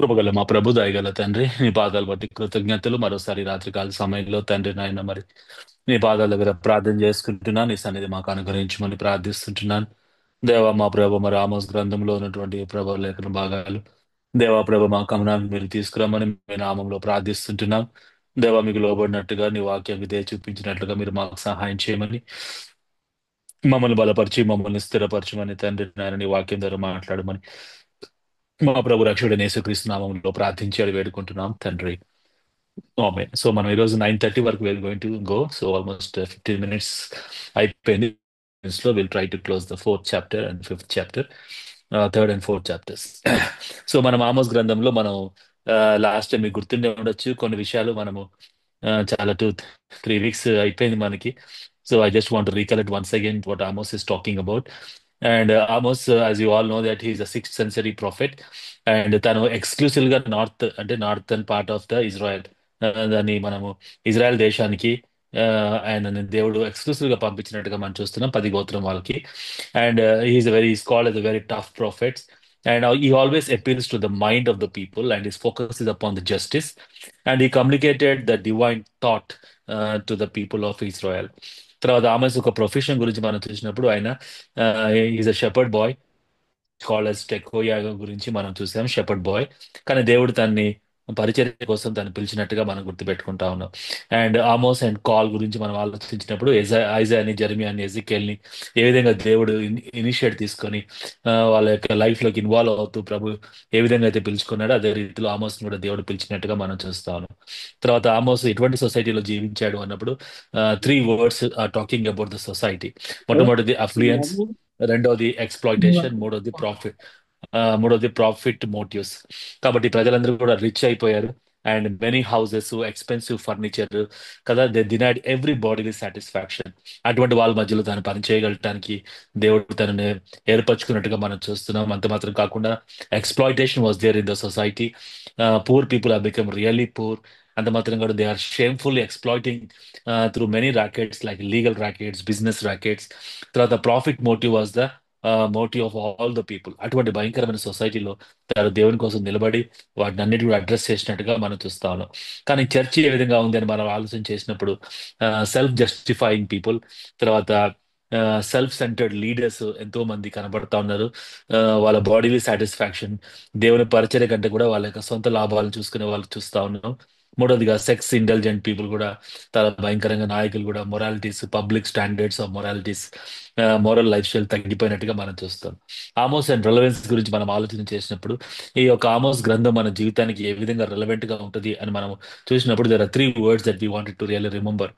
కృపగల మా ప్రభు దయగల తండ్రి, నీ పాదాలు బట్టి కృతజ్ఞతలు. మరోసారి రాత్రికాల సమయంలో తండ్రి నాయన మరి నీ పాదాల దగ్గర ప్రార్థన చేసుకుంటున్నాను. నీ సన్నిధి మాకు అనుగ్రహించమని ప్రార్థిస్తుంటున్నాను. దేవా మా ప్రభు మరి ఆమోస్ గ్రంథంలో ఉన్నటువంటి ప్రభు లేఖన భాగాలు దేవా ప్రభు మా గమనాన్ని మీరు తీసుకురమ్మని మీ నామంలో ప్రార్థిస్తుంటున్నాం. దేవా మీకు లోబడినట్టుగా నీ వాక్యం విధేయ చూపించినట్లుగా మీరు మాకు సహాయం చేయమని మమ్మల్ని బలపరిచి మమ్మల్ని స్థిరపరచమని తండ్రి నాయన నీ వాక్యం ద్వారా మాట్లాడమని మా ప్రభు రక్షకుడైన యేసుక్రీస్తు నామములో ప్రార్థించి అడిగి వేడుకుంటున్నాం తండ్రి. ఆమేన్. సో మనం ఈరోజు 9:30 వరకు going to go. So almost 15 minutes అయిపోయింది. లో will try to close the fourth chapter and fifth chapter, third and fourth chapters. So మనం ఆమోస్ గ్రంథంలో మనం లాస్ట్ టైం మీకు గుర్తుండే ఉండొచ్చు కొన్ని విషయాలు మనము చాలా 2-3 వీక్స్ అయిపోయింది మనకి. So I just want recollect once again what Amos is talking about. And Amos, as you all know, that he's a 6th century prophet. And తను ఎక్స్క్లూసివ్ గా నార్త్ అంటే northern part of the Israel, దాన్ని మనము Israel దేశానికి ఆయన దేవుడు exclusive గా పంపించినట్టుగా మనం చూస్తున్నాం 10 గోత్రం వాళ్ళకి. And is called as a very tough prophet. And he always appeals to the mind of the people, and his focus is upon the justice. And he communicated the divine thought to the people of Israel. తర్వాత ఆమె ఒక profession గురించి మనం చూసినప్పుడు ఆయన is a shepherd boy callers Tekoa గురించి మనం చూసాం, షెపర్డ్ బాయ్. కానీ దేవుడు తన్ని పరిచర్య కోసం తను పిలిచినట్టుగా మనం గుర్తుపెట్టుకుంటా ఉన్నాం. అండ్ ఆమోస్ అండ్ కాల్ గురించి మనం ఆలోచించినప్పుడు ఐజాని, జెరమియాని, ఎజికేల్ని ఏ విధంగా దేవుడు ఇనిషియేట్ తీసుకొని వాళ్ళ యొక్క లైఫ్ లోకి ఇన్వాల్వ్ అవుతూ ప్రభు ఏ విధంగా అయితే పిలుచుకున్నాడో అదే రీతిలో ఆమోస్ కూడా దేవుడు పిలిచినట్టుగా మనం చూస్తా ఉన్నాం. తర్వాత ఆమోస్ ఎటువంటి సొసైటీలో జీవించాడు అన్నప్పుడు 3 words are talking about the society. మొట్టమొదటిది అఫ్లుయెన్స్, రెండవది ఎక్స్ప్లాయిటేషన్, మూడోది ప్రాఫిట్ మోటివ్స్. కాబట్టి ప్రజలందరూ కూడా రిచ్ అయిపోయారు. And many houses, expensive furniture కదా, they denied every bodily satisfaction. అటువంటి వాళ్ళ మధ్యలో తను పని చేయగలటానికి దేవుడు తనని ఏర్పరచుకున్నట్టుగా మనం చూస్తున్నాం. అంత మాత్రం కాకుండా exploitation was there in the society. Poor people are become really poor. అంత మాత్రం కూడా they are shamefully exploiting through many rackets like legal rackets, business rackets. తర్వాత profit motive was the motive of all the people. అటువంటి భయంకరమైన సొసైటీలో తను దేవుని కోసం నిలబడి వాటిని అన్నిటి కూడా అడ్రస్ చేసినట్టుగా మనం చూస్తా ఉన్నాం. కానీ చర్చ్ ఏ విధంగా ఉంది అని మనం ఆలోచన చేసినప్పుడు సెల్ఫ్ జస్టిఫైయింగ్ పీపుల్, తర్వాత సెల్ఫ్ సెంటర్డ్ లీడర్స్ ఎంతో మంది కనబడతా ఉన్నారు. వాళ్ళ బాడీలీ సాటిస్ఫాక్షన్, దేవుని పరిచర్య కంటే కూడా వాళ్ళ యొక్క సొంత లాభాలను చూసుకునే వాళ్ళు చూస్తా ఉన్నాం. మూడోదిగా సెక్స్ ఇంటెలిజెంట్ పీపుల్ కూడా చాలా భయంకరంగా, నాయకులు కూడా moralities, public standards of moralities, moral life style తగ్గిపోయినట్టుగా మనం చూస్తాం. ఆమోస్ అండ్ రెలవెన్స్ గురించి మనం ఆలోచన చేసినప్పుడు ఈ యొక్క ఆమోస్ గ్రంథం మన జీవితానికి ఏ విధంగా రెలవెంట్ గా ఉంటుంది అని మనం చూసినప్పుడు there are 3 words that we wanted to really remember.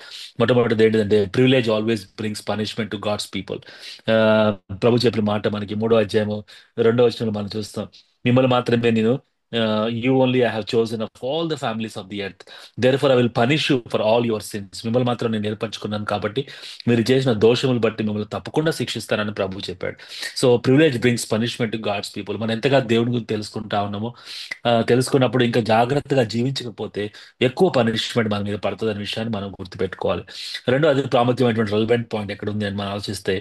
మొట్టమొదటిది ఏంటంటే privilege always brings punishment to God's people. ప్రభు చెప్పిన మాట మనకి 3వ అధ్యాయము 2వ వచనంలో మనం చూస్తాం. మిమ్మల్ని మాత్రమే నేను you only I have chosen of all the families of the earth, therefore I will punish you for all your sins. మిమ్మల్ని మాత్రం నేను ఏర్పరచుకున్నాను కాబట్టి మీరు చేసిన దోషములు బట్టి మిమ్మల్ని తప్పకుండా శిక్షిస్తానని ప్రభువు చెప్పాడు. So privilege brings punishment to God's people. మనం ఎంతగా దేవుని గురించి తెలుసుకుంటా ఉన్నామో, తెలుసుకున్నప్పుడు ఇంకా జాగ్రత్తగా జీవించకపోతే ఎక్కువ పనిష్మెంట్ మన మీద పడుతుంది అనే విషయాన్ని మనం గుర్తుపెట్టుకోవాలి. రెండో అతి ప్రాముఖ్యమైనటువంటి రెలవెంట్ పాయింట్ ఎక్కడ ఉంది అని మనం ఆలోచిస్తే,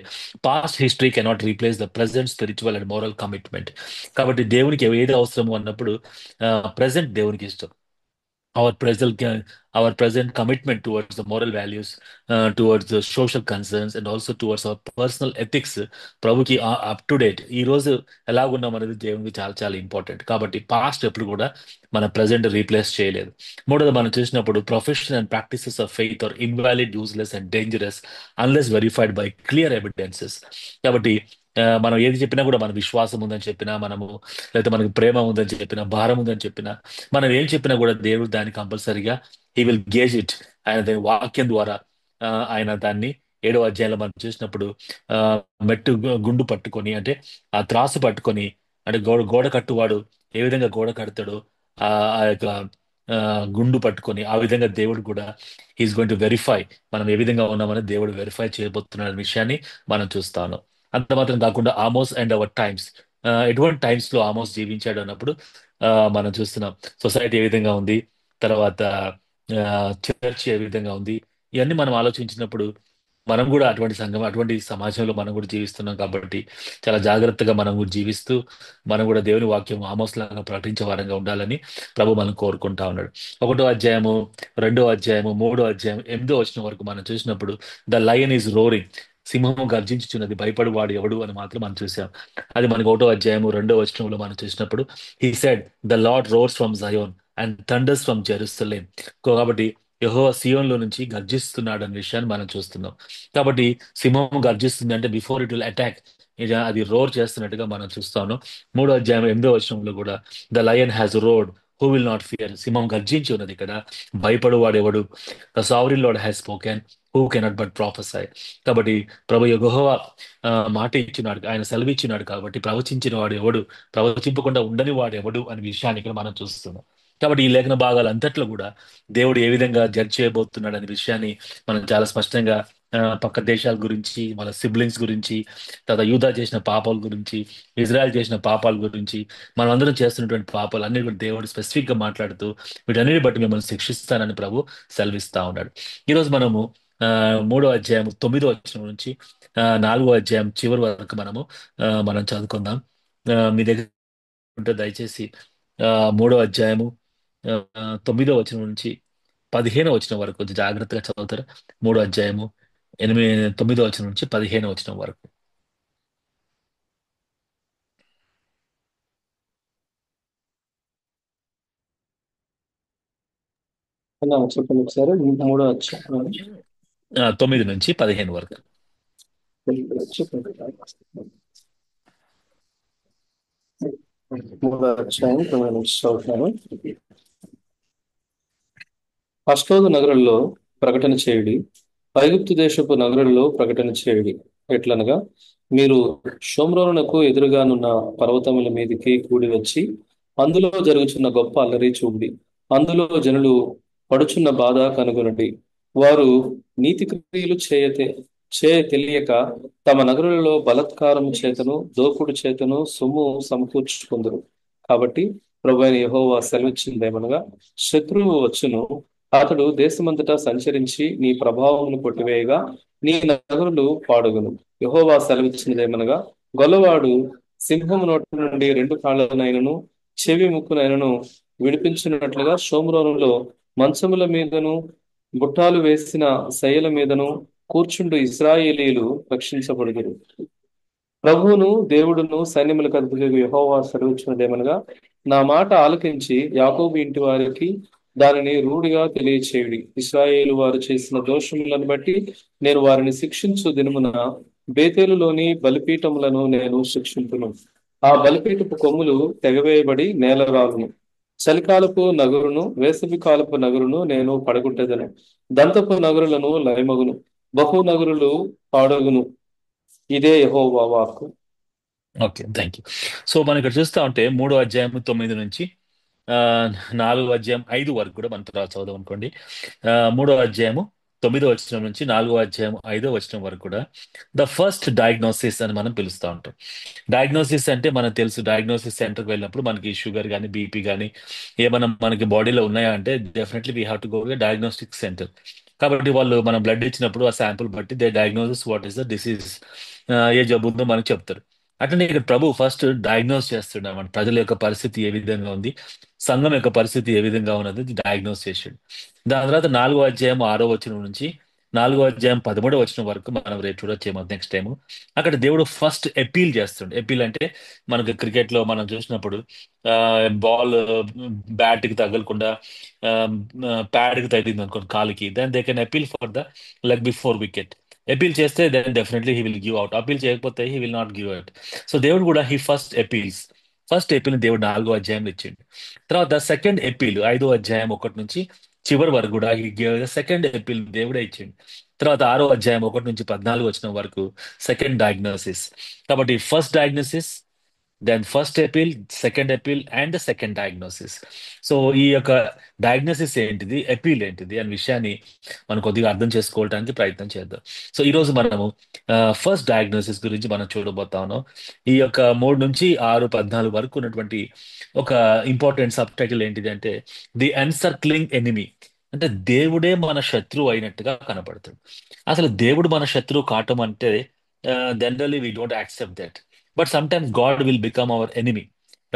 past history cannot replace the present spiritual and moral commitment. కాబట్టి దేవునికి ఏది అవసరము అన్నప్పుడు ప్రెసెంట్ దేవునికి ఇష్టం. our present our present commitment towards the moral values, towards the social concerns, and also towards our personal ethics ప్రభుకి అప్ టు డేట్ ఈ రోజు ఎలాగున్నాం అనేది దేవునికి చాలా చాలా ఇంపార్టెంట్. కాబట్టి పాస్ట్ ఎప్పుడు కూడా మన ప్రజెంట్ రీప్లేస్ చేయలేదు. మూడోది మనం చూసినప్పుడు profession and practices of faith are invalid, useless and dangerous unless verified by clear evidences. కాబట్టి మనం ఏది చెప్పినా కూడా మన విశ్వాసం ఉందని చెప్పినా మనము, లేకపోతే మనకి ప్రేమ ఉందని చెప్పినా, భారం ఉందని చెప్పినా, మనం ఏం చెప్పినా కూడా దేవుడు దాన్ని కంపల్సరీగా హీ విల్ గేజ్ ఇట్. ఆయన దాని వాక్యం ద్వారా ఆయన దాన్ని 7వ అధ్యాయంలో మనం చూసినప్పుడు ఆ, గుండు పట్టుకొని అంటే ఆ త్రాసు పట్టుకొని, అంటే గోడ గోడ కట్టువాడు ఏ విధంగా గోడ కడతాడో ఆ ఆ యొక్క ఆ, గుండు పట్టుకొని ఆ విధంగా దేవుడు కూడా ఈజ్ గోయింగ్ టు వెరిఫై మనం ఏ విధంగా ఉన్నామని దేవుడు వెరిఫై చేయబోతున్న విషయాన్ని మనం చూస్తాను. అంత మాత్రం కాకుండా ఆమోస్ అండ్ అవర్ టైమ్స్, ఎటువంటి టైమ్స్ లో ఆమోస్ జీవించాడు అన్నప్పుడు మనం చూస్తున్నాం. సొసైటీ ఏ విధంగా ఉంది, తర్వాత చర్చ్ ఏ విధంగా ఉంది, ఇవన్నీ మనం ఆలోచించినప్పుడు మనం కూడా అటువంటి సంఘం, అటువంటి సమాజంలో మనం కూడా జీవిస్తున్నాం కాబట్టి చాలా జాగ్రత్తగా మనం కూడా జీవిస్తూ మనం కూడా దేవుని వాక్యం ఆమోస్లాగా ప్రకటించే వారంగా ఉండాలని ప్రభు మనం కోరుకుంటా ఉన్నాడు. 1వ అధ్యాయము, 2వ అధ్యాయము, 3వ అధ్యాయం, 8వ వచనం వరకు మనం చూసినప్పుడు ద లయన్ ఈజ్ రోరింగ్, సింహము గర్జించుచున్నది, భయపడు వాడు ఎవడు అని మాత్రం మనం చూసాం. అది మనకి 1వ అధ్యాయము 2వ వచనంలో మనం చూసినప్పుడు he said the lord roars from జయోన్ and Thunders from Jerusalem. కాబట్టి యెహోవా సియోన్లో నుంచి గర్జిస్తున్నాడు అనే విషయాన్ని మనం చూస్తున్నాం. కాబట్టి సింహం గర్జిస్తుంది అంటే బిఫోర్ ఇట్ విల్ అటాక్, అది రోర్ చేస్తున్నట్టుగా మనం చూస్తాను. 3వ అధ్యాయం 8వ వచనంలో కూడా the lion has road who will not fear, సింహం గర్జించి ఉన్నది ఇక్కడ, భయపడు వాడెవడు, the sovereign lord has spoken who cannot but prophesy. కాబట్టి ప్రభు యెహోవా మాట ఇచ్చినాడు, ఆయన సెలవిచ్చినాడు కాబట్టి ప్రవచించిన వాడు ఎవడు, ప్రవచింపకుండా ఉండని వాడు ఎవడు అనే విషయాన్ని ఇక్కడ మనం చూస్తున్నాం. కాబట్టి ఈ లేఖన భాగాలు అంతట్లో కూడా దేవుడు ఏ విధంగా జడ్జ్ చేయబోతున్నాడు అనే విషయాన్ని మనం చాలా స్పష్టంగా పక్క దేశాల గురించి, మన సిబ్లింగ్స్ గురించి, తర్వాత యూదా చేసిన పాపాల గురించి, ఇజ్రాయెల్ చేసిన పాపాల గురించి, మనం అందరం చేస్తున్నటువంటి పాపాలు అన్ని కూడా దేవుడు స్పెసిఫిక్ గా మాట్లాడుతూ వీటన్నిటి బట్టి మిమ్మల్ని శిక్షిస్తానని ప్రభు సెలవిస్తా ఉన్నాడు. ఈరోజు మనము 3వ అధ్యాయం 9వ వచనం నుంచి 4వ అధ్యాయం చివరి వరకు మనం చదువుకుందాం. మీ దగ్గర ఉంటే దయచేసి 3వ అధ్యాయము 9వ వచనం నుంచి 15వ వచనం వరకు కొంచెం జాగ్రత్తగా చదువుతారు. 3వ అధ్యాయము 9వ వచనం నుంచి 15వ వచనం వరకు. చెప్పండి ఒకసారి. మూడో అధ్యాయం 9 నుంచి 15 వరకు. చెప్పండి. మూడో అధ్యాయం 9 నుంచి చదువుతాను. అష్డోదు నగరుల్లో ప్రకటన చేయుడి, ఐగుప్తు దేశపు నగరుల్లో ప్రకటన చేయుడి. ఎట్లనగా, మీరు షోమ్రోనునకు ఎదురుగానున్న పర్వతముల మీదికి కూడి వచ్చి అందులో జరుగుచున్న గొప్ప అల్లరి చూడి, అందులో జనులు పడుచున్న బాధ కనుగొనండి. వారు నీతి క్రియలు చేయ తెలియక తమ నగరులలో బలత్కారము చేతను దోపుడు చేతను సొమ్ము సమకూర్చుకుందరు. కాబట్టి ప్రభువైన యెహోవా సెలవిచ్చిందేమనగా, శత్రువు వచ్చును, అతడు దేశమంతటా సంచరించి నీ ప్రభావమును కొట్టివేయగా నీ నగరులు పాడుగును. యెహోవా సెలవిచ్చినదేమనగా, గొల్లవాడు సింహము నోటి నుండి 2 కాళ్ళనైనను చెవి ముక్కునైనను విడిపించినట్లుగా షోమ్రోనులో మంచముల మీదను బుట్టాలు వేసిన శయ్యల మీదను కూర్చుండు ఇశ్రాయేలీయులు రక్షించబడుదురు. ప్రభువును దేవుడును సైన్యములకు అధిపతియగు యెహోవా సెలవిచ్చినదేమనగా, నా మాట ఆలకించి యాకోబు ఇంటి వారికి దానిని రూఢిగా తెలియచేయుడి. ఇశ్రాయేలు వారు చేసిన దోషములను బట్టి నేను వారిని శిక్షించు దినమున బేతేలులోని బలిపీఠములను నేను శిక్షింతును. ఆ బలిపీఠపు కొమ్ములు తెగవేయబడి నేలరాలును. చలికాలపు నగరును వేసవి కాలపు నగరును నేను పడగొట్టెదను. దంతపు నగరులను లయమగును, బహు నగరులు పాడగును. ఇదే యెహోవా వాక్కు. Okay, thank you. సో మనం ఇక్కడ చూస్తా ఉంటే 3వ అధ్యాయం 9 నుంచి 4వ అధ్యాయం 5 వరకు కూడా మనం తర్వాత చదువుదాం అనుకోండి. 3వ అధ్యాయము 9వ వచనం నుంచి 4వ అధ్యాయం 5వ వచనం వరకు కూడా ద ఫస్ట్ డయాగ్నోసిస్ అని మనం పిలుస్తూ ఉంటాం. డయాగ్నోసిస్ అంటే మనకు తెలుసు, డయాగ్నోసిస్ సెంటర్కి వెళ్ళినప్పుడు మనకి షుగర్ కానీ బీపీ కానీ ఏమైనా మనకి బాడీలో ఉన్నాయా అంటే definitely we have to go diagnostic centre. కాబట్టి వాళ్ళు మనం బ్లడ్ ఇచ్చినప్పుడు ఆ శాంపుల్ బట్టి they diagnosis what is the disease, ఏ జబ్బు ఉందో మనకు చెప్తారు. అట్లనే ఇక్కడ ప్రభు ఫస్ట్ డయాగ్నోస్ చేస్తున్నాడు మన ప్రజల యొక్క పరిస్థితి ఏ విధంగా ఉంది, సంఘం యొక్క పరిస్థితి ఏ విధంగా ఉన్నది డయాగ్నోస్ చేసాడు. దాని తర్వాత 4వ అధ్యాయం 6వ వచనం నుంచి 4వ అధ్యాయం 13వ వచనం వరకు మనం రేపు చూడొచ్చేమో నెక్స్ట్ టైం. అక్కడ దేవుడు ఫస్ట్ అపీల్ చేస్తుండే. అపీల్ అంటే మనకు క్రికెట్ లో మనం చూసినప్పుడు బాల్ బ్యాట్ కి తగలకుండా ప్యాడ్ కి తగిలింది అనుకోండి కాలుకి, then they can appeal for the leg before wicket. Appeal చేస్తే then definitely he will give out, appeal చేయకపోతే he will not give out. So దేవుడు కూడా he first appeals, first appeal దేవుడు 4వ అధ్యాయంలో ఇచ్చిండు. తర్వాత సెకండ్ అపీల్ 5వ అధ్యాయం 1 నుంచి చివరి వరకు కూడా ఈ సెకండ్ అపీల్ దేవుడే ఇచ్చిండు. తర్వాత 6వ అధ్యాయం 1 నుంచి 14 వచనం వరకు సెకండ్ డయాగ్నోసిస్. కాబట్టి first diagnosis, then first appeal, second appeal and second diagnosis. So ఈ యొక్క డయాగ్నోసిస్ ఏంటిది, అపీల్ ఏంటిది అనే విషయాన్ని మనం కొద్దిగా అర్థం చేసుకోవడానికి ప్రయత్నం చేద్దాం. సో ఈ రోజు మనము ఫస్ట్ డయాగ్నోసిస్ గురించి మనం చూడబోతా ఉన్నాం. ఈ యొక్క 3 నుంచి 6 14 వరకు ఉన్నటువంటి ఒక ఇంపార్టెంట్ సబ్ టైటిల్ ఏంటిది అంటే ది ఎన్సర్క్లింగ్ ఎనిమీ. అంటే దేవుడే మన శత్రువు అయినట్టుగా కనపడుతుంది. అసలు దేవుడు మన శత్రువు కావటం అంటే generally we don't accept that. But some times God will become our enemy.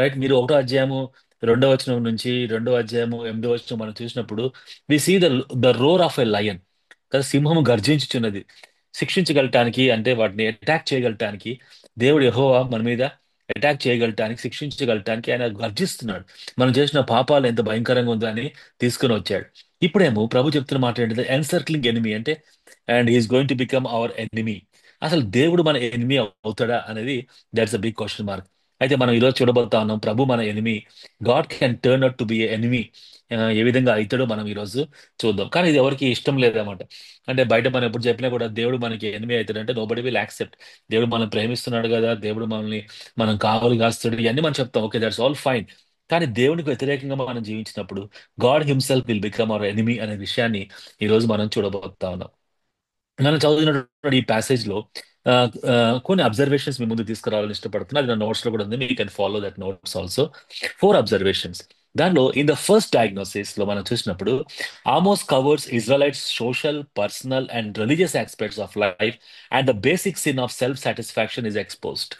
Right? మీరు ఒకటో అధ్యాయము 2వ వచనం నుంచి 2వ అధ్యాయము 8వ వచనం మనం చూసినప్పుడు we see the roar of a lion. కదా, సింహము గర్జించుచున్నది. శిక్షించగలటానికి అంటే వాటిని అటాక్ చేయగలటానికి దేవుడు యెహోవా మన మీద అటాక్ చేయగలటానికి, శిక్షించగలటానికి ఆయన గర్జిస్తున్నాడు. మనం చేసిన పాపాలు ఎంత భయంకరంగా ఉందో అని తీసుకుని వచ్చాడు. ఇప్పుడేమో ప్రభు చెప్తున్న మాట ఏంటంటే ఎన్సర్క్లింగ్ ఎనిమీ అంటే, and he is going to become our enemy. అసలు దేవుడు మన ఎనిమీ అవుతాడా అనేది that's a big question mark. అయితే మనం ఈరోజు చూడబోతా ఉన్నాం ప్రభు మన enemy. God can turn out to be enemy. ఏ విధంగా అవుతాడో మనం ఈరోజు చూద్దాం. కానీ ఇది ఎవరికి ఇష్టం లేదన్నమాట. అంటే బయట మనం ఎప్పుడు చెప్పినా కూడా దేవుడు మనకి ఎనిమీ అవుతాడంటే నోబడి విల్ యాక్సెప్ట్. దేవుడు మనం ప్రేమిస్తున్నాడు కదా, దేవుడు మనల్ని మనం కావలి కాస్తాడు, ఇవన్నీ మనం చెప్తాం. Okay, that's all fine. కానీ దేవునికి వ్యతిరేకంగా మనం జీవించినప్పుడు God himself will become our enemy అనే విషయాన్ని ఈ రోజు మనం చూడబోతా ఉన్నాం. మనం చదువుతున్నటువంటి ఈ ప్యాసేజ్ లో ఆ, ఆ, కొన్ని అబ్జర్వేషన్స్ మీ ముందు తీసుకురావాలని ఇష్టపడుతున్నా. అది నా నోట్స్ లో కూడా ఉంది, me can follow that notes also. 4 observations. దానిలో ఇన్ ద ఫస్ట్ డయాగ్నోసిస్ లో మనం చూసినప్పుడు Amos covers Israelites social, personal and religious aspects of life and the basic sin of self satisfaction is exposed.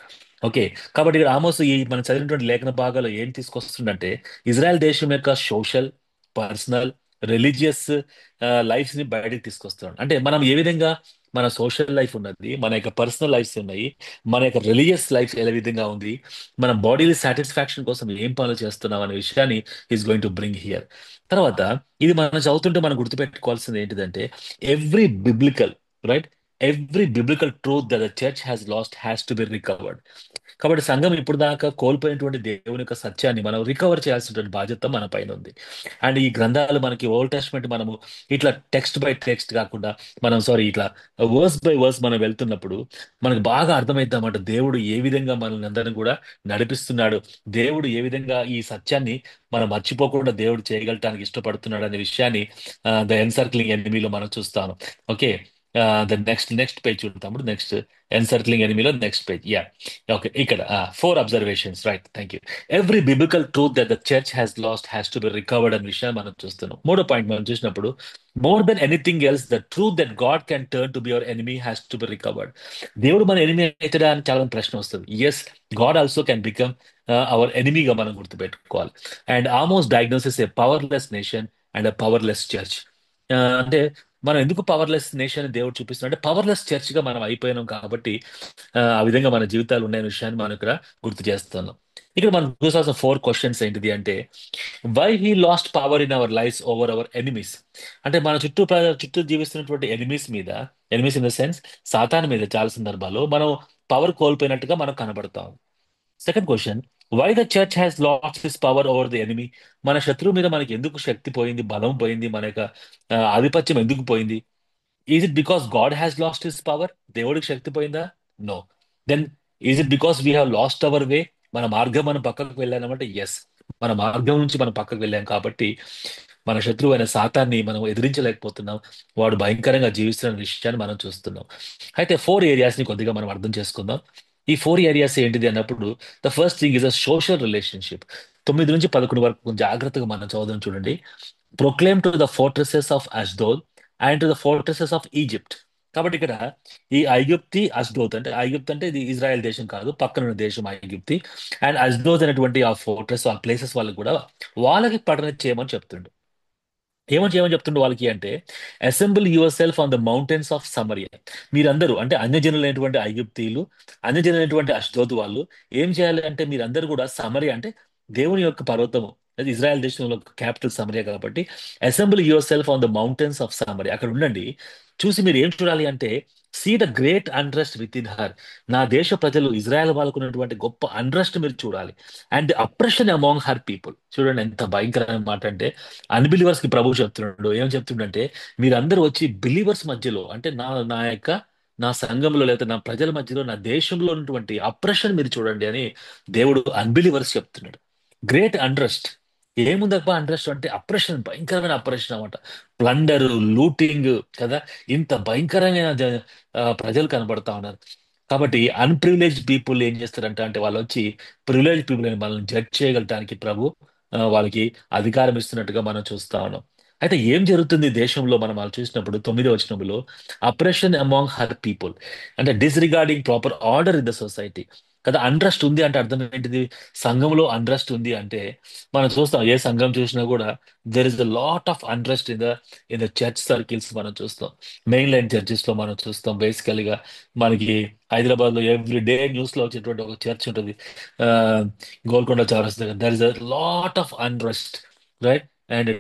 Okay, కాబట్టి ఇక్కడ ఆమోస్ ఈ మనం చదివినటువంటి లేఖన భాగాలు ఏం తీసుకొస్తుందంటే ఇజ్రాయెల్ దేశం యొక్క సోషల్, పర్సనల్, రిలీజియస్ లైఫ్స్ ని బయటకు తీసుకొస్తున్నాడు. అంటే మనం ఏ విధంగా మన సోషల్ లైఫ్ ఉన్నది, మన యొక్క పర్సనల్ లైఫ్స్ ఉన్నాయి, మన యొక్క రిలీజియస్ లైఫ్ ఏ విధంగా ఉంది, మన బాడీని సాటిస్ఫాక్షన్ కోసం ఏం పనులు చేస్తున్నాం అనే విషయాన్ని is going to bring here. తర్వాత ఇది మనం చదువుతుంటే మనం గుర్తుపెట్టుకోవాల్సింది ఏంటిదంటే every biblical, right, every biblical truth that the church has lost has to be recovered. కాబట్టి సంఘం ఇప్పుడు దాకా కోల్పోయినటువంటి దేవుని యొక్క సత్యాన్ని మనం రికవర్ చేయాల్సినటువంటి బాధ్యత మన పైన ఉంది. అండ్ ఈ గ్రంథాలు మనకి ఓల్డ్ టెస్ట్మెంట్ మనము ఇట్లా టెక్స్ట్ బై టెక్స్ట్ కాకుండా మనం సారీ ఇట్లా వర్స్ బై వర్స్ మనం వెళ్తున్నప్పుడు మనకు బాగా అర్థమైద్దామంట దేవుడు ఏ విధంగా మనల్ని అందరిని కూడా నడిపిస్తున్నాడు, దేవుడు ఏ విధంగా ఈ సత్యాన్ని మనం మర్చిపోకుండా దేవుడు చేయగలటానికి ఇష్టపడుతున్నాడు అనే విషయాన్ని ద ఎన్సర్క్లింగ్ ఎనిమీలో మనం చూస్తాను. ఓకే, ద నెక్స్ట్ పేజ్ చూడతాము. నెక్స్ట్ ఎన్సర్క్లింగ్ ఎనిమీలో నెక్స్ట్ పేజ్. యా, ఓకే, ఇక్కడ 4 observations, right, thank you. Every biblical truth that the church has lost has to be recovered అనే విషయాన్ని మనం చూస్తున్నాం. 3వ పాయింట్ మనం చూసినప్పుడు more than anything else the truth that God can turn to be your enemy has to be recovered. దేవుడు మన enemy అవుతాడా అని చాలా మంది ప్రశ్న వస్తుంది. Yes, God also can become our ఎనిమీగా మనం గుర్తుపెట్టుకోవాలి. And almost diagnosis a powerless nation and a powerless church. అంటే మనం ఎందుకు పవర్లెస్ నేషన్ దేవుడు చూపిస్తున్నాడు అంటే పవర్లెస్ చర్చ్ గా మనం అయిపోయినాం కాబట్టి ఆ విధంగా మన జీవితాలు ఉన్నాయనే విషయాన్ని మనం ఇక్కడ గుర్తు చేస్తున్నాం. ఇక్కడ మనం చూసాల్సిన 4 క్వశ్చన్స్ ఏంటిది అంటే why he lost power in our lifes over our enemies. అంటే మన చుట్టూ జీవిస్తున్నటువంటి ఎనిమీస్ మీద, enemies in the sense Satan మీద చాలా సందర్భాల్లో మనం పవర్ కోల్పోయినట్టుగా మనం కనబడతాం. Second question, why the church has lost his power over the enemy. మన శత్రువు మీద మనకి ఎందుకు శక్తి పోయింది, బలం పోయింది, మన యొక్క ఆధిపత్యం ఎందుకు పోయింది? Is it because God has lost his power? దేవుడికి శక్తి పోయిందా? No. Then is it because we have lost our way? మన మార్గం మనం పక్కకు వెళ్ళామంటే ఎస్, మన మార్గం నుంచి మనం పక్కకు వెళ్ళాం కాబట్టి మన శత్రువు అయిన సాతాన్ని మనం ఎదిరించలేకపోతున్నాం. వాడు భయంకరంగా జీవిస్తున్న విషయాన్ని మనం చూస్తున్నాం. అయితే 4 ఏరియాస్ ని కొద్దిగా మనం అర్థం చేసుకుందాం. ఈ 4 ఏరియాస్ ఏంటిది అన్నప్పుడు the first thing is a social relationship. 9 నుంచి 11 వరకు కొంచెం జాగ్రత్తగా మనం చదువుదాం చూడండి. Proclaim to the fortresses of Ashdod and to the fortresses of Egypt. కాబట్టి ఇక్కడ ఈ ఐగుప్తి, అష్డోద్, అంటే ఐగుప్త్ అంటే ఇది ఇజ్రాయెల్ దేశం కాదు, పక్కన ఉన్న దేశం ఐగుప్తి. అండ్ అష్డోద్ అనేటువంటి ఆ ఫోర్ట్రెస్, ఆ ప్లేసెస్ వాళ్ళకి కూడా వాళ్ళకి పట్టణ చేయమని చెప్తుండు. ఏమని చేయమని చెప్తుండే వాళ్ళకి అంటే assemble yourself on the mountains of Samaria. మీరందరూ అంటే అన్యజనులైనటువంటి ఐగుప్తీయులు, అన్యజనులైనటువంటి అష్డోదు వాళ్ళు ఏం చేయాలి అంటే మీరందరూ కూడా సమరియా అంటే దేవుని యొక్క పర్వతము, అది ఇజ్రాయెల్ దేశంలో క్యాపిటల్ సమరియా కాబట్టి assemble yourself on the mountains of Samaria, అక్కడ ఉండండి. చూసి మీరు ఏం చూడాలి అంటే see the great unrest within her. నా దేశ ప్రజలు ఇజ్రాయెల్ వాళ్ళకు ఉన్నటువంటి గొప్ప అన్రెస్ట్ మీరు చూడాలి. And oppression among her people. చూడండి ఎంత భయంకరమైన మాట అంటే అన్బిలీవర్స్ కి ప్రభు చెప్తున్నాడు. ఏం చెప్తుండంటే మీరందరూ వచ్చి బిలీవర్స్ మధ్యలో అంటే నా నా యొక్క నా సంఘంలో లేదా నా ప్రజల మధ్యలో నా దేశంలో ఉన్నటువంటి అప్రెషన్ మీరు చూడండి అని దేవుడు అన్బిలీవర్స్ చెప్తున్నాడు. Great unrest. ఏముందప్ప అండ్రెస్ట్ అంటే అప్రెషన్, భయంకరమైన అప్రెషన్ అన్నమాట. ప్లండర్, లూటింగ్, కదా, ఇంత భయంకరమైన ప్రజలు కనబడతా ఉన్నారు. కాబట్టి అన్ప్రివిలేజ్ పీపుల్ ఏం చేస్తారంట అంటే వాళ్ళు వచ్చి ప్రివిలేజ్ పీపుల్ అని మనల్ని జడ్జ్ చేయగలటానికి ప్రభు వాళ్ళకి అధికారం ఇస్తున్నట్టుగా మనం చూస్తా ఉన్నాం. అయితే ఏం జరుగుతుంది దేశంలో మనం వాళ్ళు చూసినప్పుడు 9వ వచనంలో అప్రెషన్ అమాంగ్ హర్ పీపుల్, అంటే disregarding proper order in the society. కదా, అన్రెస్ట్ ఉంది అంటే అర్థం ఏంటిది? సంఘంలో అన్రెస్ట్ ఉంది అంటే మనం చూస్తాం, ఏ సంఘం చూసినా కూడా there is a lot of unrest in the church circles మనం చూస్తాం. మెయిన్ లైన్ చర్చెస్ లో మనం చూస్తాం. బేసికల్గా మనకి హైదరాబాద్ లో ఎవ్రీ డే న్యూస్ లో వచ్చేటువంటి ఒక చర్చ్ ఉంటుంది, ఆ, గోల్కొండ చౌరస్ దగ్గర. There is a lot of unrest, right? And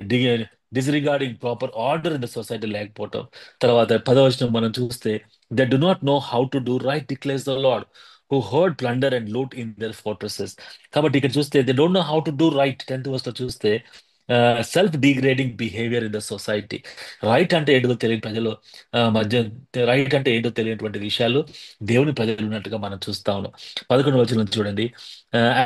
disregarding proper order in the society లేకపోవటం. తర్వాత 10వ వచనం మనం చూస్తే, they do not know how to do right declares the lord who hoard plunder and loot in their fortresses. కాబట్టి ఇక్కడ చూస్తే they don't know how to do right. 10th లో చూస్తే self degrading behaviour in the society. Right అంటే ఏంటో తెలియని ప్రజలు మధ్య, రైట్ అంటే ఏంటో తెలియనటువంటి విషయాలు దేవుని ప్రజలు ఉన్నట్టుగా మనం చూస్తా ఉన్నాం. 11వ వచనం చూడండి,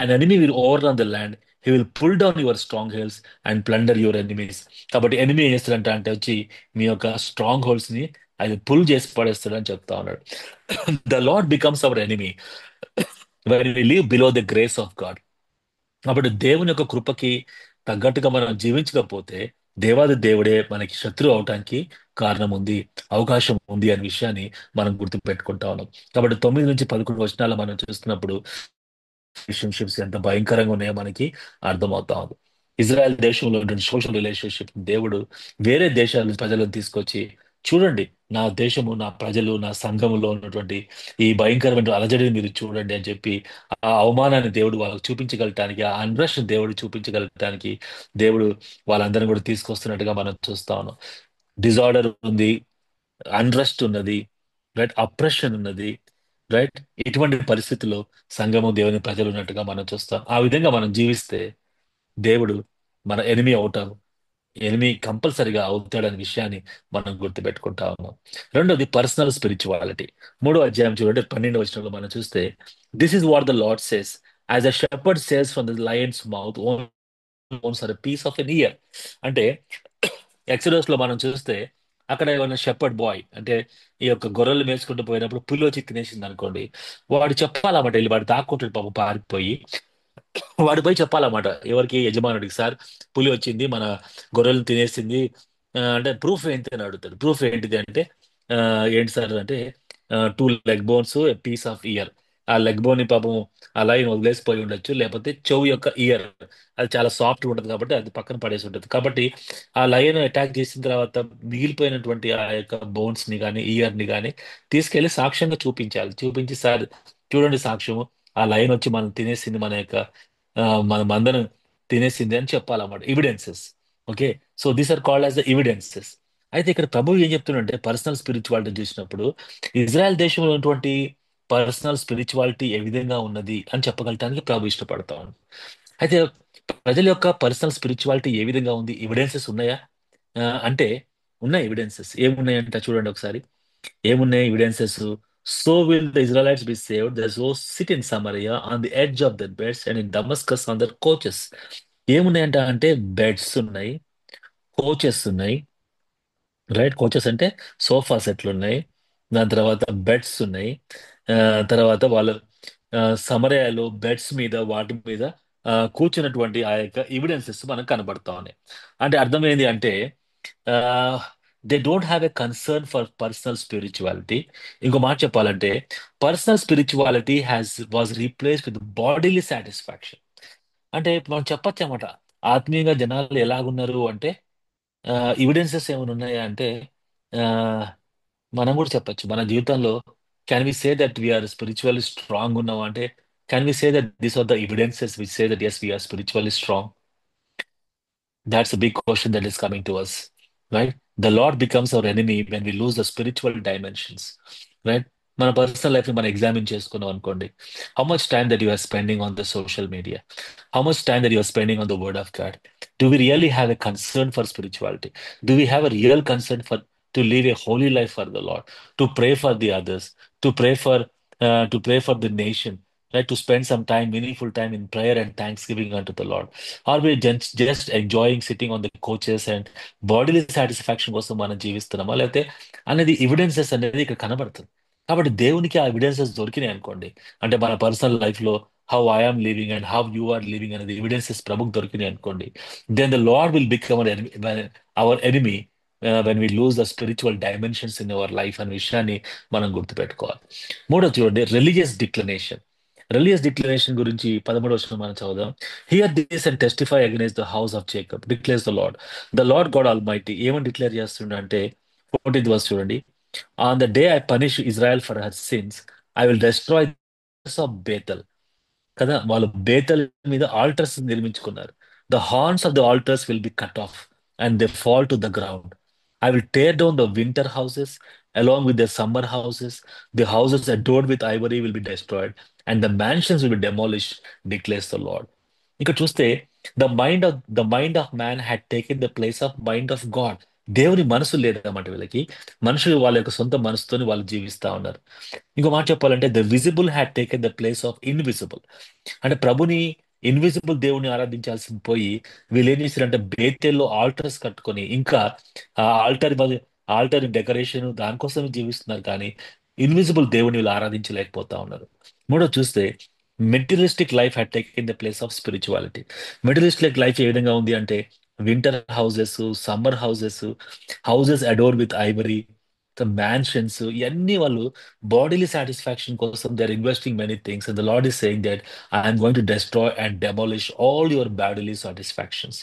and enemy will over on the land, he will pull down your strongholds and plunder your enemies. కాబట్టి ఎనిమీ ఏం చేస్తాడంట అంటే వచ్చి మీ యొక్క స్ట్రాంగ్ హోల్డ్స్ ని అది పుల్ చేసి పడేస్తాడని చెప్తా ఉన్నాడు. The Lord becomes our enemy when we live below the grace of God. కాబట్టి దేవుని యొక్క కృపకి తగ్గట్టుగా మనం జీవించకపోతే దేవాది దేవుడే మనకి శత్రువు అవటానికి కారణం ఉంది, అవకాశం ఉంది అనే విషయాన్ని మనం గుర్తు పెట్టుకుంటా ఉన్నాం. కాబట్టి 9 నుంచి 11 వచనాలు మనం చూస్తున్నప్పుడు రిలేషన్షిప్స్ ఎంత భయంకరంగా ఉన్నాయో మనకి అర్థమవుతా ఉంది. ఇజ్రాయెల్ దేశంలో ఉన్నటువంటి సోషల్ రిలేషన్షిప్ దేవుడు వేరే దేశాల ప్రజలను తీసుకొచ్చి, చూడండి నా దేశము, నా ప్రజలు, నా సంఘములో ఉన్నటువంటి ఈ భయంకరమైన అలజడిని మీరు చూడండి అని చెప్పి ఆ అవమానాన్ని దేవుడు వాళ్ళకు చూపించగలటానికి, ఆ అన్రెస్ట్ దేవుడు చూపించగలటానికి దేవుడు వాళ్ళందరినీ కూడా తీసుకొస్తున్నట్టుగా మనం చూస్తా ఉన్నాం. డిజార్డర్ ఉంది, అన్రెస్ట్ ఉన్నది, రైట్, అప్రెషన్ ఉన్నది, రైట్. ఇటువంటి పరిస్థితుల్లో సంఘము దేవుని ప్రజలు ఉన్నట్టుగా మనం చూస్తాం. ఆ విధంగా మనం జీవిస్తే దేవుడు మన ఎనిమి అవుతారు, ఎనిమి కంపల్సరిగా అవుతాడనే విషయాన్ని మనం గుర్తుపెట్టుకుంటా ఉన్నాం. రెండోది పర్సనల్ స్పిరిచువాలిటీ. 3వ అధ్యాయం చూడండి, 12వ వచనంలో మనం చూస్తే, this is what the Lord says, as a shepherd says from the lion's mouth ones or piece of an ear. అంటే ఎక్సడస్ లో మనం చూస్తే అక్కడ ఏమైనా షెపర్డ్ బాయ్ అంటే ఈ యొక్క గొర్రెలు మేసుకుంటూ పోయినప్పుడు పులి వచ్చి తినేసింది అనుకోండి, వాడు చెప్పాలన్నమాట, వెళ్ళి వాడు దాక్కుంటాడు పాపం పారిపోయి. వాడు పోయి చెప్పాలన్నమాట ఎవరికి? యజమానుడికి. సార్, పులి వచ్చింది మన గొర్రెలను తినేసింది, అంటే ప్రూఫ్ ఏంటి అని అడుగుతాడు. ప్రూఫ్ ఏంటిది అంటే "ఆ, ఏంటి సార్ అంటే 2 leg bones, piece of ear." ఆ లెగ్ బోన్ ని పాపం అలా ఈయన వదిలేసిపోయి ఉండొచ్చు, లేకపోతే చెవు యొక్క ఇయర్ అది చాలా సాఫ్ట్ ఉంటుంది కాబట్టి అది పక్కన పడేసి ఉంటుంది. కాబట్టి ఆ లయన్ అటాక్ చేసిన తర్వాత మిగిలిపోయినటువంటి ఆ యొక్క బోన్స్ ని కానీ ఇయర్ ని కానీ తీసుకెళ్లి సాక్ష్యంగా చూపించాలి. చూపించి, సార్ చూడండి సాక్ష్యము, ఆ లయన్ వచ్చి మనం తినేసింది, మన యొక్క మన మందను తినేసింది అని చెప్పాలన్నమాట. Evidences. Okay. So these are called as the evidences. అయితే ఇక్కడ ప్రభువు ఏం చెప్తున్నాడంటే పర్సనల్ స్పిరిచువాలిటీ చూసినప్పుడు ఇజ్రాయెల్ దేశంలో ఉన్నటువంటి పర్సనల్ స్పిరిచువాలిటీ ఏ విధంగా ఉన్నది అని చెప్పగలటానికి ప్రభు ఇష్టపడతాను. అయితే ప్రజల యొక్క పర్సనల్ స్పిరిచువాలిటీ ఏ విధంగా ఉంది, ఎవిడెన్సెస్ ఉన్నాయా? అంటే ఉన్నాయి ఎవిడెన్సెస్. ఏమున్నాయంటే చూడండి ఒకసారి. ఏమున్నాయి evidences? So will the Israelites be saved those sit in Samaria on the edge of the beds and in Damascus on their couches. ఏమున్నాయంట అంటే బెడ్స్ ఉన్నాయి, కోచెస్ ఉన్నాయి, రైట్. కోచెస్ అంటే సోఫా సెట్లు ఉన్నాయి, దాని తర్వాత బెడ్స్ ఉన్నాయి, ఆ, తర్వాత వాళ్ళు సమరయాలు బెడ్స్ మీద వాటి మీద కూర్చున్నటువంటి ఆ యొక్క ఎవిడెన్సెస్ మనకు కనబడతా ఉన్నాయి. అంటే అర్థం ఏంటి అంటే they don't have a concern for personal spirituality. ఇంకో మాట చెప్పాలంటే personal spirituality was replaced with bodily satisfaction. అంటే ఇప్పుడు మనం చెప్పొచ్చు అన్నమాట, ఆత్మీయంగా జనాలు ఎలాగున్నారు అంటే ఎవిడెన్సెస్ ఏమైనా ఉన్నాయా అంటే ఆ, మనం కూడా చెప్పొచ్చు మన జీవితంలో. Can we say that we're spiritually strong ఉన్నాం అంటే, can we say that these are the evidences which say that as we're spiritually strong? That's a big question that is coming to us, right? The Lord becomes our enemy when we lose the spiritual dimensions, right? మన personal life ని మనం examine చేసుకున్నాం అనుకోండి. How much time that you are spending on the social media, how much time that you are spending on the word of God. Do we really have a concern for spirituality? Do we have a real concern for to leave a holy life for the Lord, to pray for the others, to pray for to pray for the nation, right? To spend some time, meaningful time in prayer and thanksgiving unto the Lord. Are we just enjoying sitting on the couches and bodily satisfaction కోసం మనం జీవిస్తున్నామా? లేకపోతే అనేది evidences అనేది ఇక్కడ కనబడుతుంది. కాబట్టి దేవునికి ఆ ఎవిడెన్సెస్ దొరికినాయి అనుకోండి, అంటే మన పర్సనల్ లైఫ్ లో how I'm living and how you are living అనేది ఎవిడెన్సెస్ ప్రభుకు దొరికినాయి అనుకోండి, then the lord will become our enemy when we lose the spiritual dimensions in our life అనే విషయాన్ని మనం గుర్తుపెట్టుకోవాలి. మూడో చూడండి, రిలీజియస్ డిక్లనేషన్. రిలీజియస్ డిక్లరేషన్ గురించి 13వ మనం చదువుదాం. Hear this and testify against the house of Jacob declares the lord God almighty. ఏమని డిక్లేర్ చేస్తుండ అంటే 14th వర్స్ చూడండి. On the day I punish Israel for her sins, I will destroy of Bethel. కదా, వాళ్ళు Bethel మీద altars నిర్మించుకున్నారు. The horns of the altars will be cut off and they fall to the ground. I will tear down the winter houses along with the summer houses. The houses adored with Ivory will be destroyed and the mansions will be demolish, declares the lord. ఇక్కడ చూస్తే the mind of man had taken the place of mind of God. దేవుని మనసు లేదన్నమాట వీళ్ళకి. మనుషులు వాళ్ళ యొక్క సొంత మనసుతోని వాళ్ళు జీవిస్తా ఉన్నారు. ఇంకో మాట చెప్పాలంటే the visible had taken the place of invisible. అంటే ప్రభుని, ఇన్విజిబుల్ దేవుని ఆరాధించాల్సింది పోయి వీళ్ళు ఏం చేశారంటే బేతేల్లో ఆల్టర్స్ కట్టుకొని ఇంకా ఆ ఆల్టర్ డెకరేషన్ దానికోసమే జీవిస్తున్నారు, కానీ ఇన్విజిబుల్ దేవుని వీళ్ళు ఆరాధించలేకపోతా ఉన్నారు. మూడో చూస్తే materialistic life had taken the place of spirituality. Materialistic life ఏ విధంగా ఉంది అంటే winter houses, summer houses, houses adorn with ivory, mansions, ఇవన్నీ వాళ్ళు బాడీలీ సాటిస్ఫాక్షన్ కోసం they are investing many things. And the lord is saying that I'm going to destroy and demolish all your bodily satisfactions.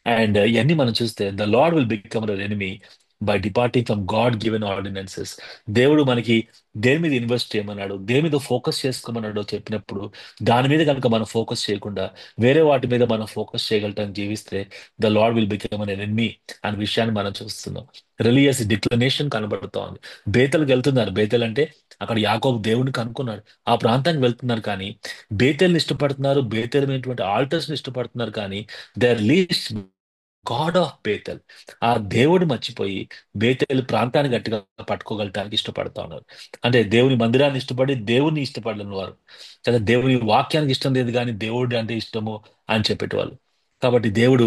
And ఇవన్నీ మనం చూస్తే the lord will become our enemy by departing from God given ordinances. దేవుడు మనకి దేని మీద invest చేయమన్నాడు, దేని మీద ఫోకస్ చేసుకోమన్నాడో చెప్పినప్పుడు దాని మీద కనుక మనం ఫోకస్ చేయకుండా వేరే వాటి మీద మనం ఫోకస్ చేయగలుగుతాం జీవిస్తే the lord will become an enemy అనే విషయాన్ని మనం చూస్తున్నాం. రిలీజియస్ డిక్లనేషన్ కనబడుతోంది. బేతల్కి వెళ్తున్నారు. బేతల్ అంటే అక్కడ యాకోబు దేవుని కనుక్కున్నాడు. ఆ ప్రాంతానికి వెళ్తున్నారు, కానీ బేతెల్ని ఇష్టపడుతున్నారు, బేతెల్ అయినటువంటి ఆల్టర్స్ ని ఇష్టపడుతున్నారు, కానీ they are least God of Bethel. ఆ దేవుడు మర్చిపోయి బేతెల్ ప్రాంతాన్ని గట్టిగా పట్టుకోగలటానికి ఇష్టపడతా ఉన్నారు. అంటే దేవుని మందిరాన్ని ఇష్టపడి దేవుని ఇష్టపడని వారు కదా, దేవుని వాక్యానికి ఇష్టం లేదు కానీ దేవుడు అంటే ఇష్టము అని చెప్పేటవాళ్ళు. కాబట్టి దేవుడు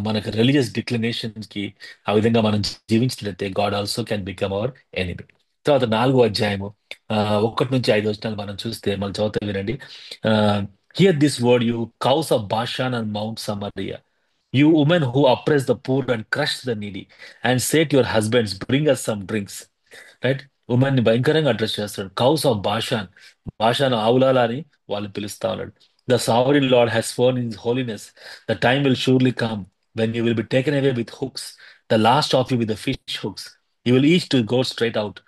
మనకు రిలీజియస్ డిక్లనేషన్స్ కి ఆ విధంగా మనం జీవించినట్లయితే God also can become our enemy. తర్వాత 4వ అధ్యాయము 1 నుంచి 5 వచనాలు మనం చూస్తే మనం చదువుతా వినండి. Hear this word you cows of Bashan and mount Samaria, you women who oppress the poor and crush the needy, and say to your husbands, bring us some drinks. Right, women ని భయంకరంగా address చేస్తాడు. Cows of బాషాన్, బాషాన్ ఆవులాల అని వాళ్ళు పిలుస్తా ఉన్నాడు. The sovereign lord has స్వోర్న్ in holiness, the time will surely come when you will be taken away with hooks, the last of you with the fish hooks. You will each to go straight out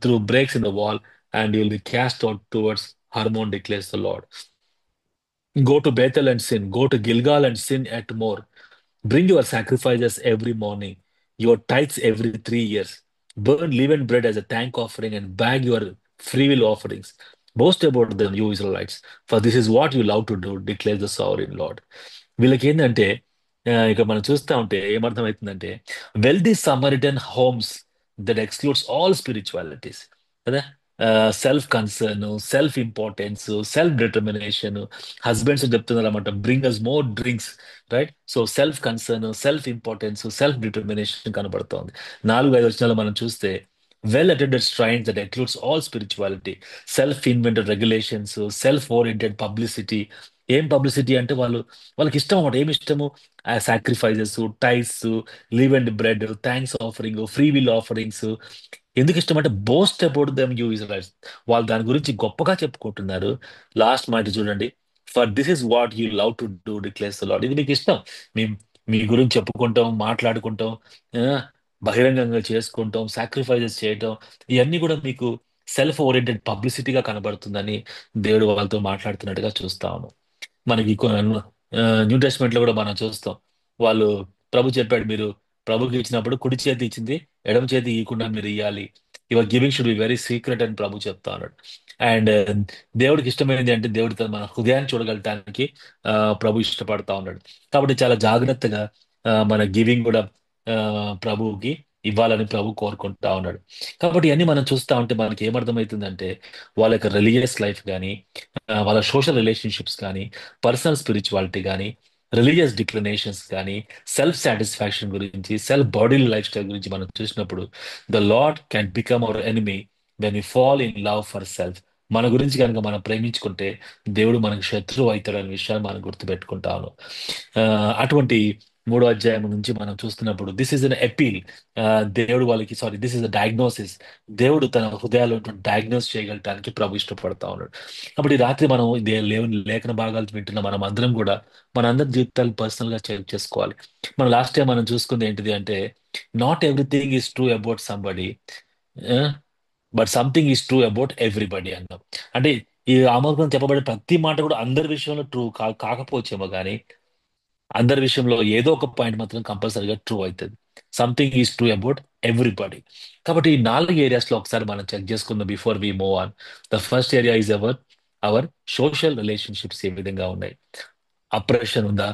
through breaks in the wall, and you will be cast out towards Harmon, declares the Lord. Go to Bethel and sin. Go to Gilgal and sin at more. Bring your sacrifices every morning, your tithes every 3 years. Burn leavened bread as a thank offering and bag your free will offerings. Boast about them, you Israelites, for this is what you love to do, declares the sovereign Lord. వీళ్ళకి ఏంటంటే ఇక మనం చూస్తా ఉంటే ఏమర్థమవుతుందంటే wealthy Samaritan homes that excludes all spiritualities కదా. Self concern, self importance, self determination. Husbands చెప్తున్నారు అన్నమాట, bring us more drinks. Right, so self concern, self importance, self determination కనబడుతోంది. 4-5 వచనాలు మనం చూస్తే well attended shrines that excludes all spirituality, self invented regulations, self oriented publicity. ఏం publicity అంటే వాళ్ళకి ఇష్టం అన్నమాట. ఏమి ఇష్టము? ఆ sacrifices, tithes, leaven and bread, thanks offering, free will offerings. ఎందుకు ఇష్టం అంటే boast about them you Israel's. వాళ్ళు దాని గురించి గొప్పగా చెప్పుకుంటున్నారు. లాస్ట్ మాట చూడండి, for this is what you love to do, declares the lord. ఇది మీకు ఇష్టం. మీ మీ గురించి చెప్పుకుంటాం, మాట్లాడుకుంటాం, ఆ, బహిరంగంగా చేసుకుంటాం, సాక్రిఫైజెస్ చేయటం, ఇవన్నీ కూడా మీకు సెల్ఫ్ ఓరియంటెడ్ పబ్లిసిటీగా కనబడుతుందని దేవుడు వాళ్ళతో మాట్లాడుతున్నట్టుగా చూస్తాము. మనకి న్యూ టెస్ట్మెంట్ లో కూడా మనం చూస్తాం. వాళ్ళు ప్రభు చెప్పాడు, మీరు ప్రభుకి ఇచ్చినప్పుడు కుడి చేతి ఇచ్చింది ఎడమ చేతి ఇవ్వకుండా మీరు ఇవ్వాలి. Your giving should be very secret అని ప్రభు చెప్తా ఉన్నాడు. అండ్ దేవుడికి ఇష్టమైనది అంటే దేవుడి మన హృదయాన్ని చూడగలటానికి ప్రభు ఇష్టపడతా ఉన్నాడు. కాబట్టి చాలా జాగ్రత్తగా మన గివింగ్ కూడా ప్రభువుకి ఇవ్వాలని ప్రభు కోరుకుంటా ఉన్నాడు. కాబట్టి ఇవన్నీ మనం చూస్తా ఉంటే మనకి ఏమర్థమవుతుందంటే వాళ్ళ యొక్క రిలీజియస్ లైఫ్ కానీ, వాళ్ళ సోషల్ రిలేషన్షిప్స్ కానీ, పర్సనల్ స్పిరిచువాలిటీ కానీ, రిలీజియస్ డిక్లనేషన్స్ కానీ, సెల్ఫ్ సాటిస్ఫాక్షన్ గురించి, సెల్ఫ్ బాడీ లైఫ్ స్టైల్ గురించి మనం చూసినప్పుడు the Lord can become our enemy when we fall in love for self. మన గురించి కనుక మనం ప్రేమించుకుంటే దేవుడు మనకు శత్రువు అవుతాడనే విషయాన్ని మనం గుర్తుపెట్టుకుంటాను. అటువంటి 3వ అధ్యాయం నుంచి మనం చూస్తున్నప్పుడు దిస్ ఇస్ అన్ అపీల్. దేవుడు వాళ్ళకి sorry this is a diagnosis. దేవుడు తన హృదయాల్లో డయాగ్నోస్ చేయగలటానికి ప్రభు ఇష్టపడతా ఉన్నాడు. కాబట్టి ఈ రాత్రి మనం లేఖన భాగాలు వింటున్న మనం అందరం కూడా మన అందరి జీవితాలు పర్సనల్ గా చెక్ చేసుకోవాలి. మనం లాస్ట్ టైం మనం చూసుకుంది ఏంటిది అంటే not everything is true about somebody, but something is true about everybody అన్నాం. అంటే ఈ ఆమోదం చెప్పబడే ప్రతి మాట కూడా అందరి విషయంలో ట్రూ కాకపోవచ్చేమో కానీ అందరి విషయంలో ఏదో ఒక పాయింట్ మాత్రం కంపల్సరీగా ట్రూ అవుతుంది. Something is true about everybody. కాబట్టి ఈ 4 ఏరియాస్ లో ఒకసారి మనం చెక్ చేసుకుందాం before we move on. The first area is our our social relationships ఏ విధంగా ఉన్నాయి. అప్రెషన్ ఉందా?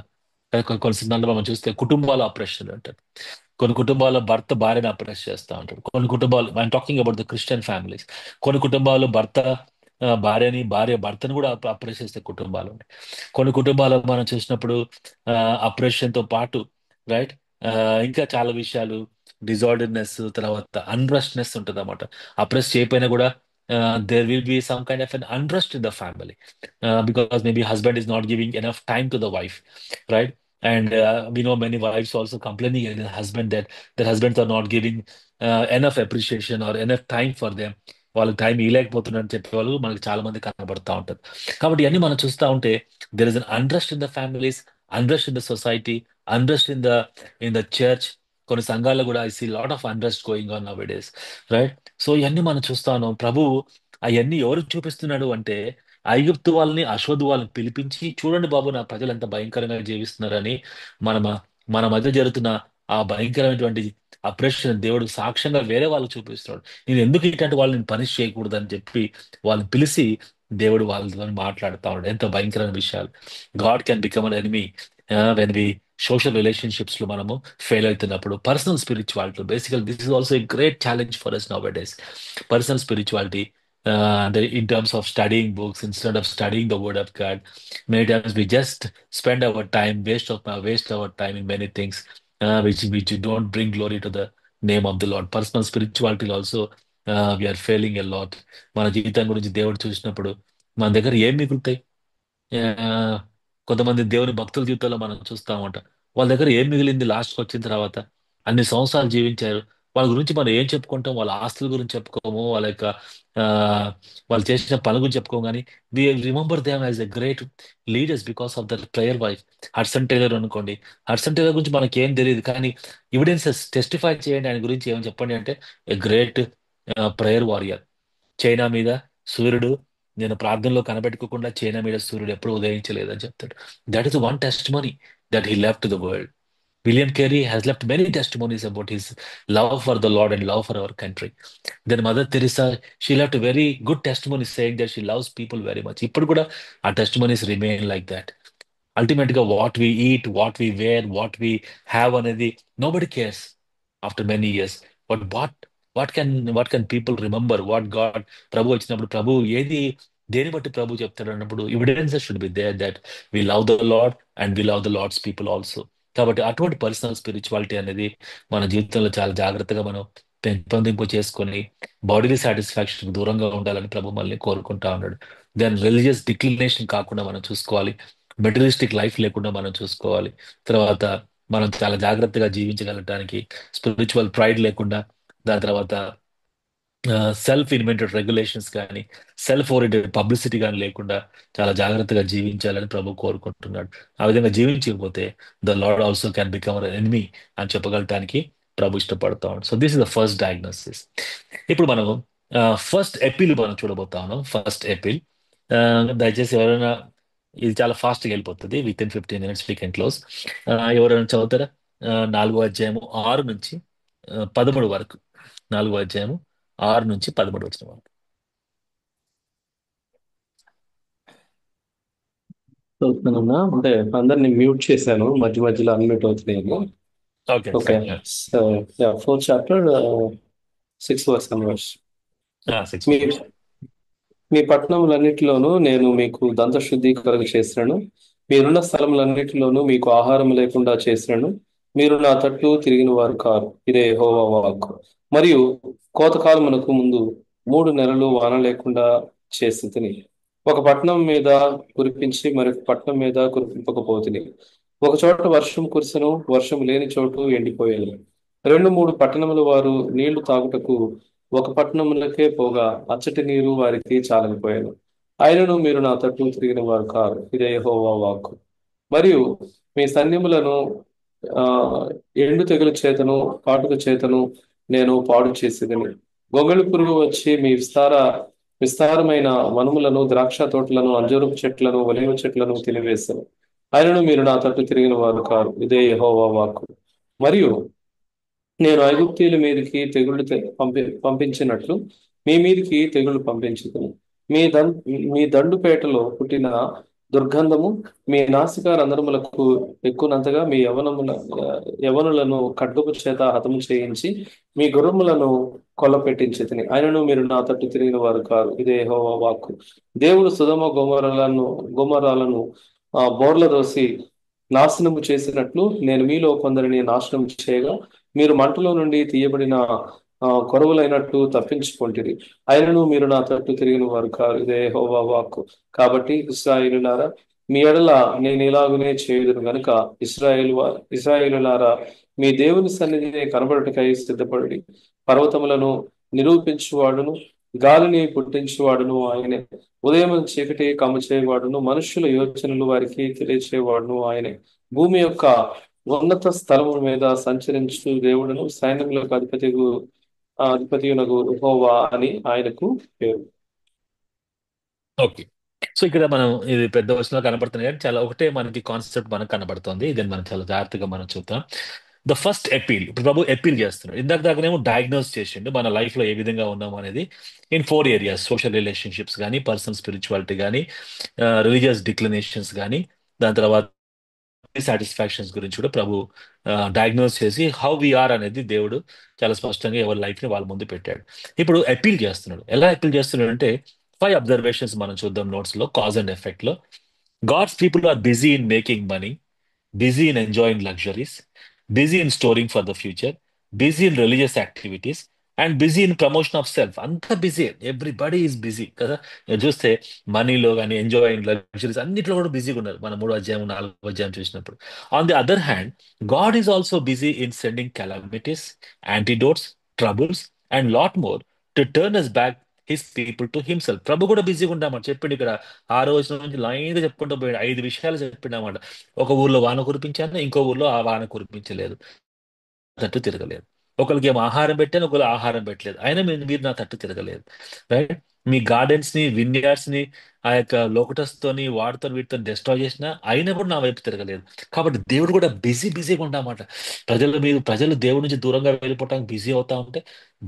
కొన్ని సందర్భాలు మనం చూస్తే కుటుంబాల అప్రెషన్ అంటారు. కొన్ని కుటుంబాల్లో భర్త భార్యను అప్రెస్ చేస్తూ ఉంటాడు. కొన్ని కుటుంబాలు I'm talking about the Christian families. కొన్ని కుటుంబాల్లో భర్త భార్యని, భార్య భర్తను కూడా అప్రెస్ చేసే కుటుంబాలు ఉన్నాయి. కొన్ని కుటుంబాలు మనం చూసినప్పుడు అప్రెషన్ తో పాటు రైట్ ఇంకా చాలా విషయాలు డిజార్డర్నెస్, తర్వాత అన్రెస్ట్నెస్ ఉంటుంది అన్నమాట. అప్రెస్ చేయకపోయినా కూడా there will be some kind of an unrest in the family because maybe husband is not giving enough time to the wife, right? And we know many wives also complaining at the husband that their husbands are not giving enough appreciation or enough time for them. వాళ్ళకి time ఇవ్వలేకపోతున్నారని చెప్పేవాళ్ళు మనకి చాలా మంది కనబడతా ఉంటారు. కాబట్టి ఇవన్నీ మనం చూస్తూ ఉంటే there is an unrest in the families, unrest in the society, unrest in the church. కొన్ని సంఘాల్లో కూడా I see lot of unrest going on nowadays, right? So ఇవన్నీ మనం చూస్తాను. ప్రభు అవన్నీ ఎవరికి చూపిస్తున్నాడు అంటే ఐగుప్తు వాళ్ళని, అశోధు వాళ్ళని పిలిపించి చూడండి బాబు నా ప్రజలు ఎంత భయంకరంగా జీవిస్తున్నారని మన మన మధ్య జరుగుతున్న ఆ భయంకరమైనటువంటి అప్రెషన్ దేవుడు సాక్ష్యంగా వేరే వాళ్ళు చూపిస్తున్నాడు. నేను ఎందుకు ఇట్లాంటి వాళ్ళని పనిష్ చేయకూడదు అని చెప్పి వాళ్ళని పిలిచి దేవుడు వాళ్ళతో మాట్లాడుతా ఉన్నాడు. ఎంత భయంకరమైన విషయాలు. God can become an enemy when we social relationships లో మనము ఫెయిల్ అవుతున్నప్పుడు. Personal spirituality basically this is also a great challenge for us nowadays. Personal spirituality in terms of studying books instead of studying the word of God. Many times we just spend our time, waste our time in many things, which don't bring glory to the name of the Lord. Personal spirituality also we are failing a lot. మన జీవితం గురించి దేవుడు చూసినప్పుడు మన దగ్గర ఏం మిగులుతాయి? ఆ, కొంతమంది దేవుని భక్తుల జీవితంలో మనం చూస్తా ఉంటాం. వాళ్ళ దగ్గర ఏం మిగిలింది లాస్ట్కి వచ్చిన తర్వాత? అన్ని సంవత్సరాలు జీవించారు. వాళ్ళ గురించి మనం ఏం చెప్పుకుంటాం? వాళ్ళ ఆస్తుల గురించి చెప్పుకోము, వాళ్ళ యొక్క ఆ, వాళ్ళు చేసిన పనుల గురించి చెప్పుకోము, కానీ we remember them as a great leaders because of their prayer wife. Hudson Taylor అనుకోండి. హడ్సన్ టైలర్ గురించి మనకి ఏం తెలియదు, కానీ ఎవిడెన్సెస్ టెస్టిఫై చేయండి ఆయన గురించి ఏమని చెప్పండి అంటే a great prayer warrior. China మీద సూర్యుడు నేను ప్రార్థనలో కనబెట్టుకోకుండా చైనా మీద సూర్యుడు ఎప్పుడు ఉదయించలేదని చెప్తాడు. That is one testimony that he left the world. William Carey has left many testimonies about his love for the lord and love for our country. Then mother Teresa, she left very good testimonies saying that she loves people very much. ఇప్పుడు కూడా ఆ testimonies remain like that. Ultimate గా what we eat, what we wear, what we have అనేది nobody cares after many years. But what can people remember what God? ప్రభు వచ్చినప్పుడు ప్రభు ఏది దేని బట్టి ప్రభు చెప్తాడు అన్నప్పుడు evidences should be there that we love the lord and we love the Lord's people also. కాబట్టి అటువంటి పర్సనల్ స్పిరిచువాలిటీ అనేది మన జీవితంలో చాలా జాగ్రత్తగా మనం పెంపొందింపు చేసుకొని బాడీలీ సాటిస్ఫాక్షన్ దూరంగా ఉండాలని ప్రభు మనల్ని కోరుకుంటా ఉన్నాడు. దాని రిలీజియస్ డిక్లినేషన్ కాకుండా మనం చూసుకోవాలి. మెటీరియలిస్టిక్ లైఫ్ లేకుండా మనం చూసుకోవాలి. తర్వాత మనం చాలా జాగ్రత్తగా జీవించగలటానికి స్పిరిచువల్ ప్రైడ్ లేకుండా, దాని తర్వాత సెల్ఫ్ ఇన్వెంటెడ్ రెగ్యులేషన్స్ కానీ సెల్ఫ్ ఓరియంటెడ్ పబ్లిసిటీ కానీ లేకుండా చాలా జాగ్రత్తగా జీవించాలని ప్రభు కోరుకుంటున్నాడు. ఆ విధంగా జీవించకపోతే the lord also can become our enemy అని చెప్పగలటానికి ప్రభు ఇష్టపడతా ఉన్నాడు. So this is the first diagnosis. ఇప్పుడు మనం ఫస్ట్ ఎపిల్ మనం చూడబోతా ఉన్నాం. ఫస్ట్ ఎపిల్ దయచేసి ఎవరైనా, ఇది చాలా ఫాస్ట్గా వెళ్ళిపోతుంది, with in 15 minutes we can close. ఎవరైనా చదువుతారా? 4వ అధ్యాయము 6 నుంచి 13 వరకు. 4వ అధ్యాయము 6 నుంచి 13 వచ్చిన వరకు. చదువుతున్నానా? అంటే అందరిని మ్యూట్ చేశాను, మధ్య మధ్యలో అన్మ్యూట్ అవుతున్నాయేమో. Okay, okay. Fine. So fourth chapter, 6 verse converse. 6 మీ వర్స్. మీ పట్టణములన్నిటిలోనూ నేను మీకు దంతశుద్ధి కలుగ చేసినాను. మీరున్న స్థలములన్నిటిలోనూ మీకు ఆహారం లేకుండా చేసినాను. మీరు నా తట్టు తిరిగిన వారు కారు. ఇదే యెహోవా వాక్కు. మరియు కోతకాలమునకు ముందు 3 నెలలు వాన లేకుండా చేసి తిని. ఒక పట్టణం మీద కురిపించి మరొక పట్టణం మీద కురిపింపకపోతిని. ఒక చోట వర్షం కురిసెను, వర్షం లేని చోటు ఎండిపోయాను. రెండు మూడు పట్టణముల వారు నీళ్లు తాగుటకు ఒక పట్టణములకే పోగా అచ్చటి నీరు వారికి చాలకపోయాను. అయినను మీరు నా తట్టు తిరిగిన వారు కారు. ఇదే యెహోవా వాక్కు. మరియు మీ సైన్యములను ఆ ఎండు తెగులు చేతను కాటుక చేతను నేను పాడు చేసేదని. గొంగళి పురుగు వచ్చి మీ విస్తారమైన వనములను, ద్రాక్ష తోటలను, అంజూరపు చెట్లను, ఒలీవ చెట్లను తినివేశాను. అయినను మీరు నా తట్టు తిరిగిన వారు కారు. ఇదే యెహోవా వాక్కు. మరియు నేను ఐగుప్తీయుల మీదికి తెగుళ్లు పంపించినట్లు మీ మీదికి తెగుళ్లు పంపించుదును. మీ దం మీ దండుపేటలో పుట్టిన దుర్గంధము మీ నాసికా రంధ్రములకు ఎక్కునంతగా మీ యవనులను ఖడ్గపు చేత హతము చేయించి మీ గుర్రములను కొల్లపెట్టించితిని. అయినను మీరు నా తట్టు తిరిగిన వారు కారు. ఇదే యెహోవా వాక్కు. దేవుడు సుధమ గోమరాలను బోర్ల దోసి నాశనము చేసినట్లు నేను మీలో కొందరిని నాశనం చేయగా మీరు మంటలో నుండి తీయబడిన కొరవులైనట్టు తప్పించుకొంటిరి. అయినను మీరు నా తట్టు తిరిగిన వారు కారు. ఇదే యెహోవా వాక్కు. కాబట్టి ఇశ్రాయేలులారా, మీ ఎడల నేను ఇలాగునే చేయుదును గనుక ఇశ్రాయేలులారా, మీ దేవుని సన్నిధిని కనబడుటకై సిద్ధపడి. పర్వతములను నిరూపించువాడును, గాలిని పుట్టించువాడును ఆయనే. ఉదయం చీకటి కమ్ము మనుష్యుల యోచనలు వారికి తెలియచేవాడును ఆయనే. భూమి యొక్క ఉన్నత స్థలము మీద సంచరించు దేవుడును, సైన్యములకు అధిపతియునగు యెహోవా అని ఆయనకు పేరు. ఓకే. సో ఇక్కడ మనం ఇది పెద్ద వచనాలు కనబడుతున్నాయి కానీ చాలా ఒకటే మనకి కాన్సెప్ట్ మనకు కనబడుతుంది. దీన్ని మనం చాలా జాగ్రత్తగా మనం చూద్దాం. ద ఫస్ట్ అపీల్, ఇప్పుడు ప్రభు అపీల్ చేస్తున్నాడు. ఇందాక దాకానేమో డయాగ్నోస్ చేసిండు మన లైఫ్ లో ఏ విధంగా ఉన్నాం అనేది ఇన్ 4 ఏరియాస్: సోషల్ రిలేషన్షిప్స్ కానీ, పర్సనల్ స్పిరిచువాలిటీ కానీ, రిలీజియస్ డిక్లినేషన్స్ కానీ, దాని తర్వాత సాటిస్ఫాక్షన్స్ గురించి కూడా ప్రభు డయాగ్నోస్ చేసి హౌ వి ఆర్ అనేది దేవుడు చాలా స్పష్టంగా ఎవరి లైఫ్ ని వాళ్ళ ముందు పెట్టాడు. ఇప్పుడు అపీల్ చేస్తున్నాడు. ఎలా అపీల్ చేస్తున్నాడు అంటే 5 అబ్జర్వేషన్స్ మనం చూద్దాం నోట్స్ లో, కాజ్ అండ్ ఎఫెక్ట్ లో. God's people are busy in making money, busy in enjoying luxuries, busy in storing for the future, busy in religious activities, and busy in promotion of self. అంత busy, everybody is busy కదా. మీరు చూస్తే మనీలో కానీ, enjoying luxuries అన్నిట్లో కూడా బిజీగా ఉన్నారు మన 3వ అధ్యాయం 4వ అధ్యాయం చూసినప్పుడు. On the other hand, God is also busy in sending calamities, antidotes, troubles and lot more to turn us back his people to himself. ప్రభు కూడా బిజీగా ఉంటామని చెప్పిండు ఇక్కడ. 6వ వచనం నుంచి లైన్ గా చెప్పుకుంటూ పోయాడు. 5 విషయాలు చెప్పిండమాట. ఒక ఊర్లో వాన కురిపించాను, ఇంకో ఊర్లో ఆ వాన కురిపించలేదు, తట్టు తిరగలేదు. ఒకరికి ఏమో ఆహారం పెట్టాను, ఒకరు ఆహారం పెట్టలేదు, అయినా మీరు నా తట్టు తిరగలేదు. రైట్. మీ గార్డెన్స్ ని, విన్యార్డ్స్ ని ఆ యొక్క లోకటస్తోని వాటితో వీటితో డిస్ట్రాయ్ చేసిన అయినా కూడా నా వైపు తిరగలేదు. కాబట్టి దేవుడు కూడా బిజీగా ఉంటామాట. ప్రజలు దేవుడి నుంచి దూరంగా వెళ్ళిపోవటానికి బిజీ అవుతా ఉంటే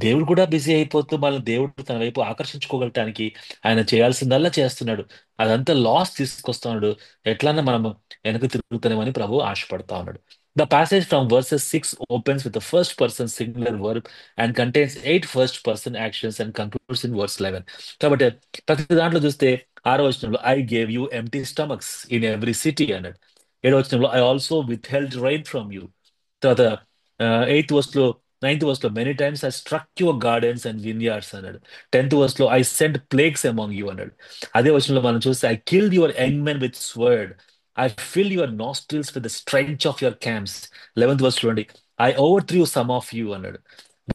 దేవుడు కూడా బిజీ అయిపోతూ మళ్ళీ దేవుడు తన వైపు ఆకర్షించుకోగలటానికి ఆయన చేయాల్సిందల్లా చేస్తున్నాడు. అదంతా లాస్ తీసుకొస్తున్నాడు. ఎట్లన్నా మనం వెనక్కి తిరుగుతామని ప్రభు ఆశపడతా ఉన్నాడు. The passage from verses 6 opens with the first person singular verb and contains 8 first person actions and concludes in verse 11. కాబట్టి ప్రతి దాంట్లో చూస్తే 6వ వచనంలో I gave you empty stomachs in every city అన్నాడు. 7వ వచనంలో I also withheld rain from you. తర్వాత 8th వర్స్లో 9th వర్స్లో many times I struck your gardens and vineyards అన్నాడు. 10th వర్స్లో I send plagues among you అన్నాడు. అదే వచనంలో మనం చూస్తే I killed your young men with sword, I fill your nostrils with the stench of your camps. 11th verse చూడండి, I overthrew some of you అన్నాడు.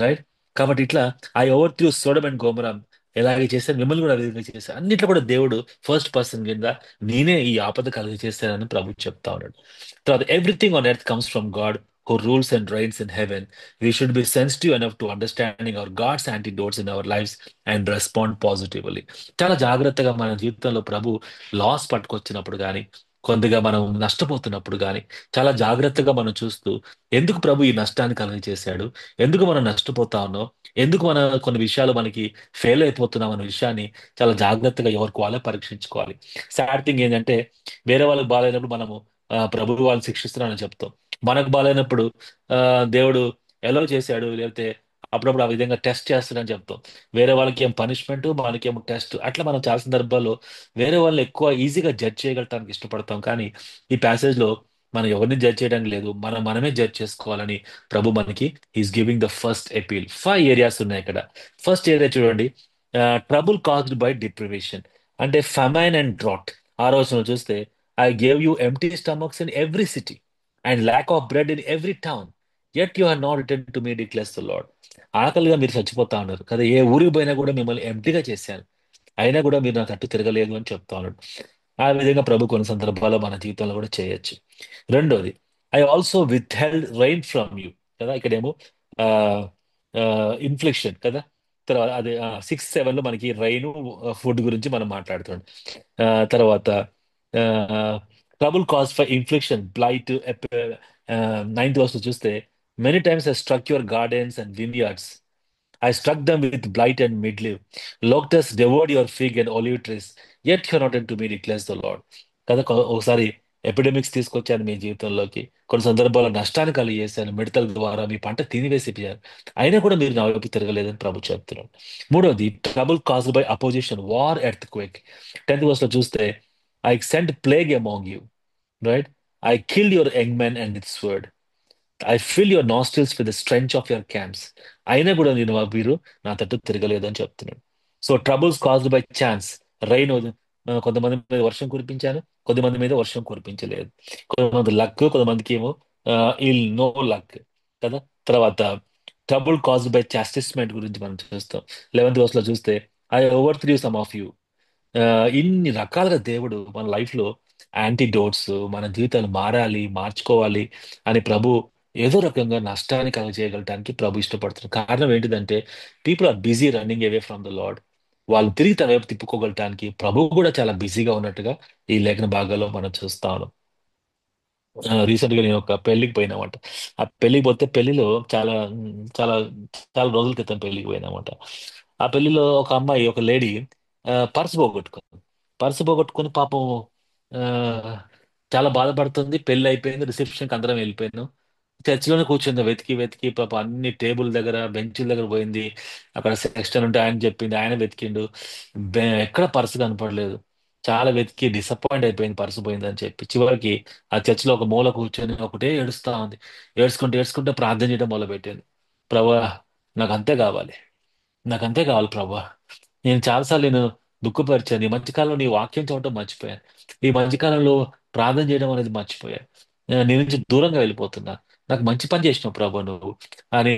Right. కాబట్టి ఇట్లా ఐ ఓవర్థ్రూ సోడమ్ అండ్ గోమరా ఎలాగే చేశాను, మిమ్మల్ని కూడా అదే విధంగా చేశాను. అన్నిట్లో కూడా దేవుడు ఫస్ట్ పర్సన్ కింద నేనే ఈ ఆపద కలిగి చేశానని ప్రభు చెప్తా ఉన్నాడు. తర్వాత everything on earth comes from God who rules and reigns in heaven. We should be sensitive enough to understanding our God's antidotes in our lifes and respond positively. చాలా జాగ్రత్తగా మన జీవితంలో ప్రభు లాస్ పట్టుకొచ్చినప్పుడు కానీ, కొద్దిగా మనం నష్టపోతున్నప్పుడు కానీ చాలా జాగ్రత్తగా మనం చూస్తూ ఎందుకు ప్రభు ఈ నష్టాన్ని కలుగ చేశాడు, ఎందుకు మనం నష్టపోతా ఉన్నాం, ఎందుకు మన కొన్ని విషయాలు మనకి ఫెయిల్ అయిపోతున్నాం అనే విషయాన్ని చాలా జాగ్రత్తగా ఎవరికి వాళ్ళే పరీక్షించుకోవాలి. సాడ్ థింగ్ ఏంటంటే వేరే వాళ్ళకి బాగాలేనప్పుడు మనము ప్రభు వాళ్ళని శిక్షిస్తున్నానని చెప్తాం. మనకు బాగాలేనప్పుడు ఆ దేవుడు ఎలా చేశాడు, లేకపోతే అప్పుడప్పుడు ఆ విధంగా టెస్ట్ చేస్తాడని చెప్తాం. వేరే వాళ్ళకి ఏం పనిష్మెంట్, మనకేమో టెస్ట్. అట్లా మనం చాలా సందర్భాల్లో వేరే వాళ్ళని ఎక్కువ ఈజీగా జడ్జ్ చేయగలటానికి ఇష్టపడతాం. కానీ ఈ ప్యాసేజ్ లో మనం ఎవరిని జడ్జ్ చేయడానికి లేదు, మనమే జడ్జ్ చేసుకోవాలని ప్రభు మనకి is giving the first appeal. 5 areas ఉన్నాయి ఇక్కడ. ఫస్ట్ ఏరియా చూడండి, ట్రబుల్ కాస్డ్ బై డిప్రివేషన్, అంటే ఫమైన్ అండ్ డ్రాట్. ఆ రోజున చూస్తే I gave you empty stomachs in every city and lack of bread in every town, yet you are not return to me declares the Lord. ఆకలిగా మీరు చచ్చిపోతా ఉన్నారు కదా, ఏ ఊరికి పోయినా కూడా మిమ్మల్ని ఎంటీగా చేశాను, అయినా కూడా మీరు నా తట్టు తిరగలేదు అని చెప్తా ఉన్నాడు. ఆ విధంగా ప్రభు కొన్ని సందర్భాల్లో మన జీవితంలో కూడా చేయొచ్చు. రెండోది, I also withheld rain from you, కదా ఇక్కడేమో ఇన్ఫ్లిక్షన్ కదా. తర్వాత అదే 6-7 మనకి రైన్ ఫుడ్ గురించి మనం మాట్లాడుతున్నాం. తర్వాత trouble cause for infliction blight. 9th చూస్తే many times I struck your gardens and vineyards, I struck them with blight and midleaf. Locusts devoured your fig and olive trees, yet you are not unto me, declares the Lord. కదా ఒకసారి epidemics తీసుకొచ్చాను మీ జీవితంలోకి, కొన్ని సందర్భాల్లో నష్టాన్ని కలిగజేశాను, మిడతల ద్వారా మీ పంట తినివేసిపోయారు, అయినా కూడా మీరు నా వైపు తిరగలేదని ప్రభు చెప్తున్నాడు. మూడవది, trouble caused by opposition, war, earthquake. 10th చూస్తే I sent plague among you, right, I kill your young men and with sword, I fill your nostrils with the stench of your camps, అయినా కూడా నేను మీరు నా తట్టు తిరగలేదు అని చెప్తున్నాడు. So troubles caused by chance, rain, కొంతమంది మీద వర్షం కురిపించాను, కొంతమంది మీద వర్షం కురిపించలేదు. కొంతమంది లక్, కొంతమందికి ఏమో ఇల్ నో లక్ కదా. తర్వాత ట్రబుల్ కాజ్డ్ బై చాస్టిస్మెంట్ గురించి మనం చూస్తాం. 11th చూస్తే I over three some of you. ఆ, ఇన్ని రకాలుగా దేవుడు మన లైఫ్ లో యాంటీడోట్స్, మన జీవితాలు మారాలి, మార్చుకోవాలి అని ప్రభు ఏదో రకంగా నష్టాన్ని కలుగజేయగలటానికి ప్రభు ఇష్టపడుతున్నారు. కారణం ఏంటిదంటే people are busy running away from the Lord. వాళ్ళు తిరిగి తన వైపు తిప్పుకోగలటానికి ప్రభు కూడా చాలా బిజీగా ఉన్నట్టుగా ఈ లేఖన భాగాల్లో మనం చూస్తా ఉన్నాం. రీసెంట్ గా నేను ఒక పెళ్లికి పోయినామంట. ఆ పెళ్లికి పోతే పెళ్లిలో చాలా చాలా చాలా రోజుల క్రితం పెళ్లికి పోయినామంట. ఆ పెళ్లిలో ఒక అమ్మాయి, ఒక లేడీ పర్స్ పోగొట్టుకుంది. పర్స్ పోగొట్టుకుని పాపం ఆ, చాలా బాధపడుతుంది. పెళ్లి అయిపోయింది, రిసెప్షన్కి అందరం వెళ్ళిపోయాను. చర్చిలోనే కూర్చుంది, వెతికి వెతికి పాప అన్ని టేబుల్ దగ్గర, బెంచ్ల దగ్గర పోయింది. అక్కడ సెక్షన్ ఉంటే ఆయన చెప్పింది, ఆయన వెతికిండు. ఎక్కడ పర్సు కనపడలేదు. చాలా వెతికి డిసప్పాయింట్ అయిపోయింది పర్సు పోయిందని చెప్పి. చివరికి ఆ చర్చిలో ఒక మూల కూర్చొని ఒకటే ఏడుస్తా ఉంది. ఏడ్చుకుంటూ ఏడ్చుకుంటూ ప్రార్థన చేయడం మొదలుపెట్టింది. ప్రభా, నాకు అంతే కావాలి, నాకు అంతే కావాలి ప్రభా. నేను చాలాసార్లు నేను దుఃఖపరిచాను, ఈ మధ్యకాలంలో నీ వాక్యం చూడటం మర్చిపోయాను, ఈ మధ్యకాలంలో ప్రార్థన చేయడం అనేది మర్చిపోయాను, నేను నీ నుంచి దూరంగా వెళ్ళిపోతున్నా, నాకు మంచి పని చేసినావు ప్రభా నువ్వు అని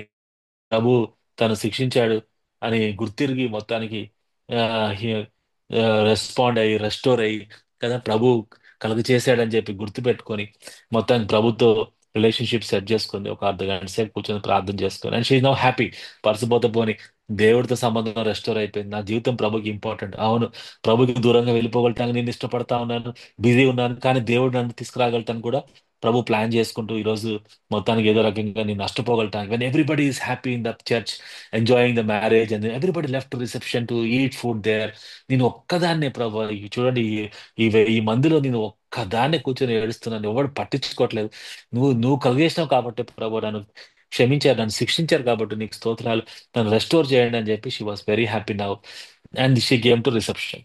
ప్రభు తను శిక్షించాడు అని గుర్తిరిగి మొత్తానికి రెస్పాండ్ అయ్యి, రెస్టోర్ అయ్యి కదా, ప్రభు కలుగ చేశాడని చెప్పి గుర్తుపెట్టుకొని మొత్తానికి ప్రభుతో రిలేషన్షిప్ సెట్ చేసుకుంది. ఒక అర్ధ గంట సేపు కూర్చొని ప్రార్థన చేసుకొని అండ్ షీ నౌ హ్యాపీ. పరసపోతే పోని దేవుడితో సంబంధం రెస్టోర్ అయిపోయింది. నా జీవితం ప్రభుకి ఇంపార్టెంట్. అవును, ప్రభుకి దూరంగా వెళ్ళిపోగలటానికి నేను ఇష్టపడతా ఉన్నాను, బిజీ ఉన్నాను, కానీ దేవుడు నన్ను తీసుకురాగలటానికి కూడా ప్రభు ప్లాన్ చేసుకుంటూ ఈరోజు మొత్తానికి ఏదో రకంగా నేను నష్టపోగలటానికి, when everybody is happy in the church enjoying the marriage and everybody left to reception to eat food there, నేను ఒక్కదాన్నే ప్రభు, చూడండి ఈ మందిలో నేను ఒక్కదాన్నే కూర్చొని ఏడుస్తున్నాను, ఎవడు పట్టించుకోవట్లేదు. నువ్వు కలిగేసినావు కాబట్టి ప్రభు నన్ను క్షమించారు, నన్ను శిక్షించారు కాబట్టి నీకు స్తోత్రాలు, నన్ను రెస్టోర్ చేయండి అని చెప్పి she was very happy now and she game to reception.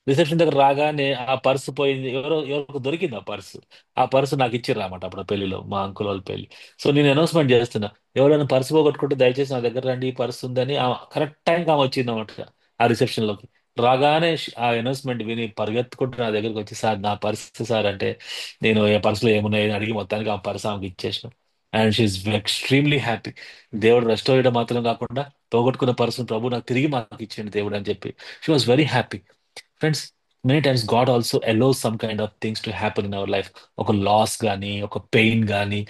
Reception దగ్గర రాగానే ఆ పర్సు పోయింది, ఎవరికి దొరికింది ఆ పర్సు. ఆ పర్సు నాకు ఇచ్చిర్రు అన్నమాట అప్పుడు పెళ్లిలో, మా అంకుల్ వాళ్ళ పెళ్లి. సో నేను అనౌన్స్మెంట్ చేస్తున్నా, ఎవరైనా పర్సు పోగొట్టుకుంటే దయచేసి నా దగ్గర రండి, ఈ పర్సు ఉందని. కరెక్ట్ టైంకి ఆమె వచ్చింది అన్నమాట ఆ రిసెప్షన్ లోకి. రాగానే ఆ అనౌన్స్మెంట్ విని పరిగెత్తుకుంటూ నా దగ్గరికి వచ్చి, సార్ నా పర్సు సార్ అంటే, నేను ఏ పర్సులో ఏమున్నాయి అని అడిగి మొత్తానికి ఆ పర్సు ఆమెకి ఇచ్చేసిన. And she's extremely happy. దేవుడు రెస్టోర్ చేయడం మాత్రం కాకుండా పోగొట్టుకున్న పర్సును ప్రభు నాకు తిరిగి మాకు ఇచ్చిండు దేవుడు అని చెప్పి she was very happy. Friends, many times God also allows some kind of things to happen in our life. ఒక లాస్ కానీ, ఒక పెయిన్ కానీ,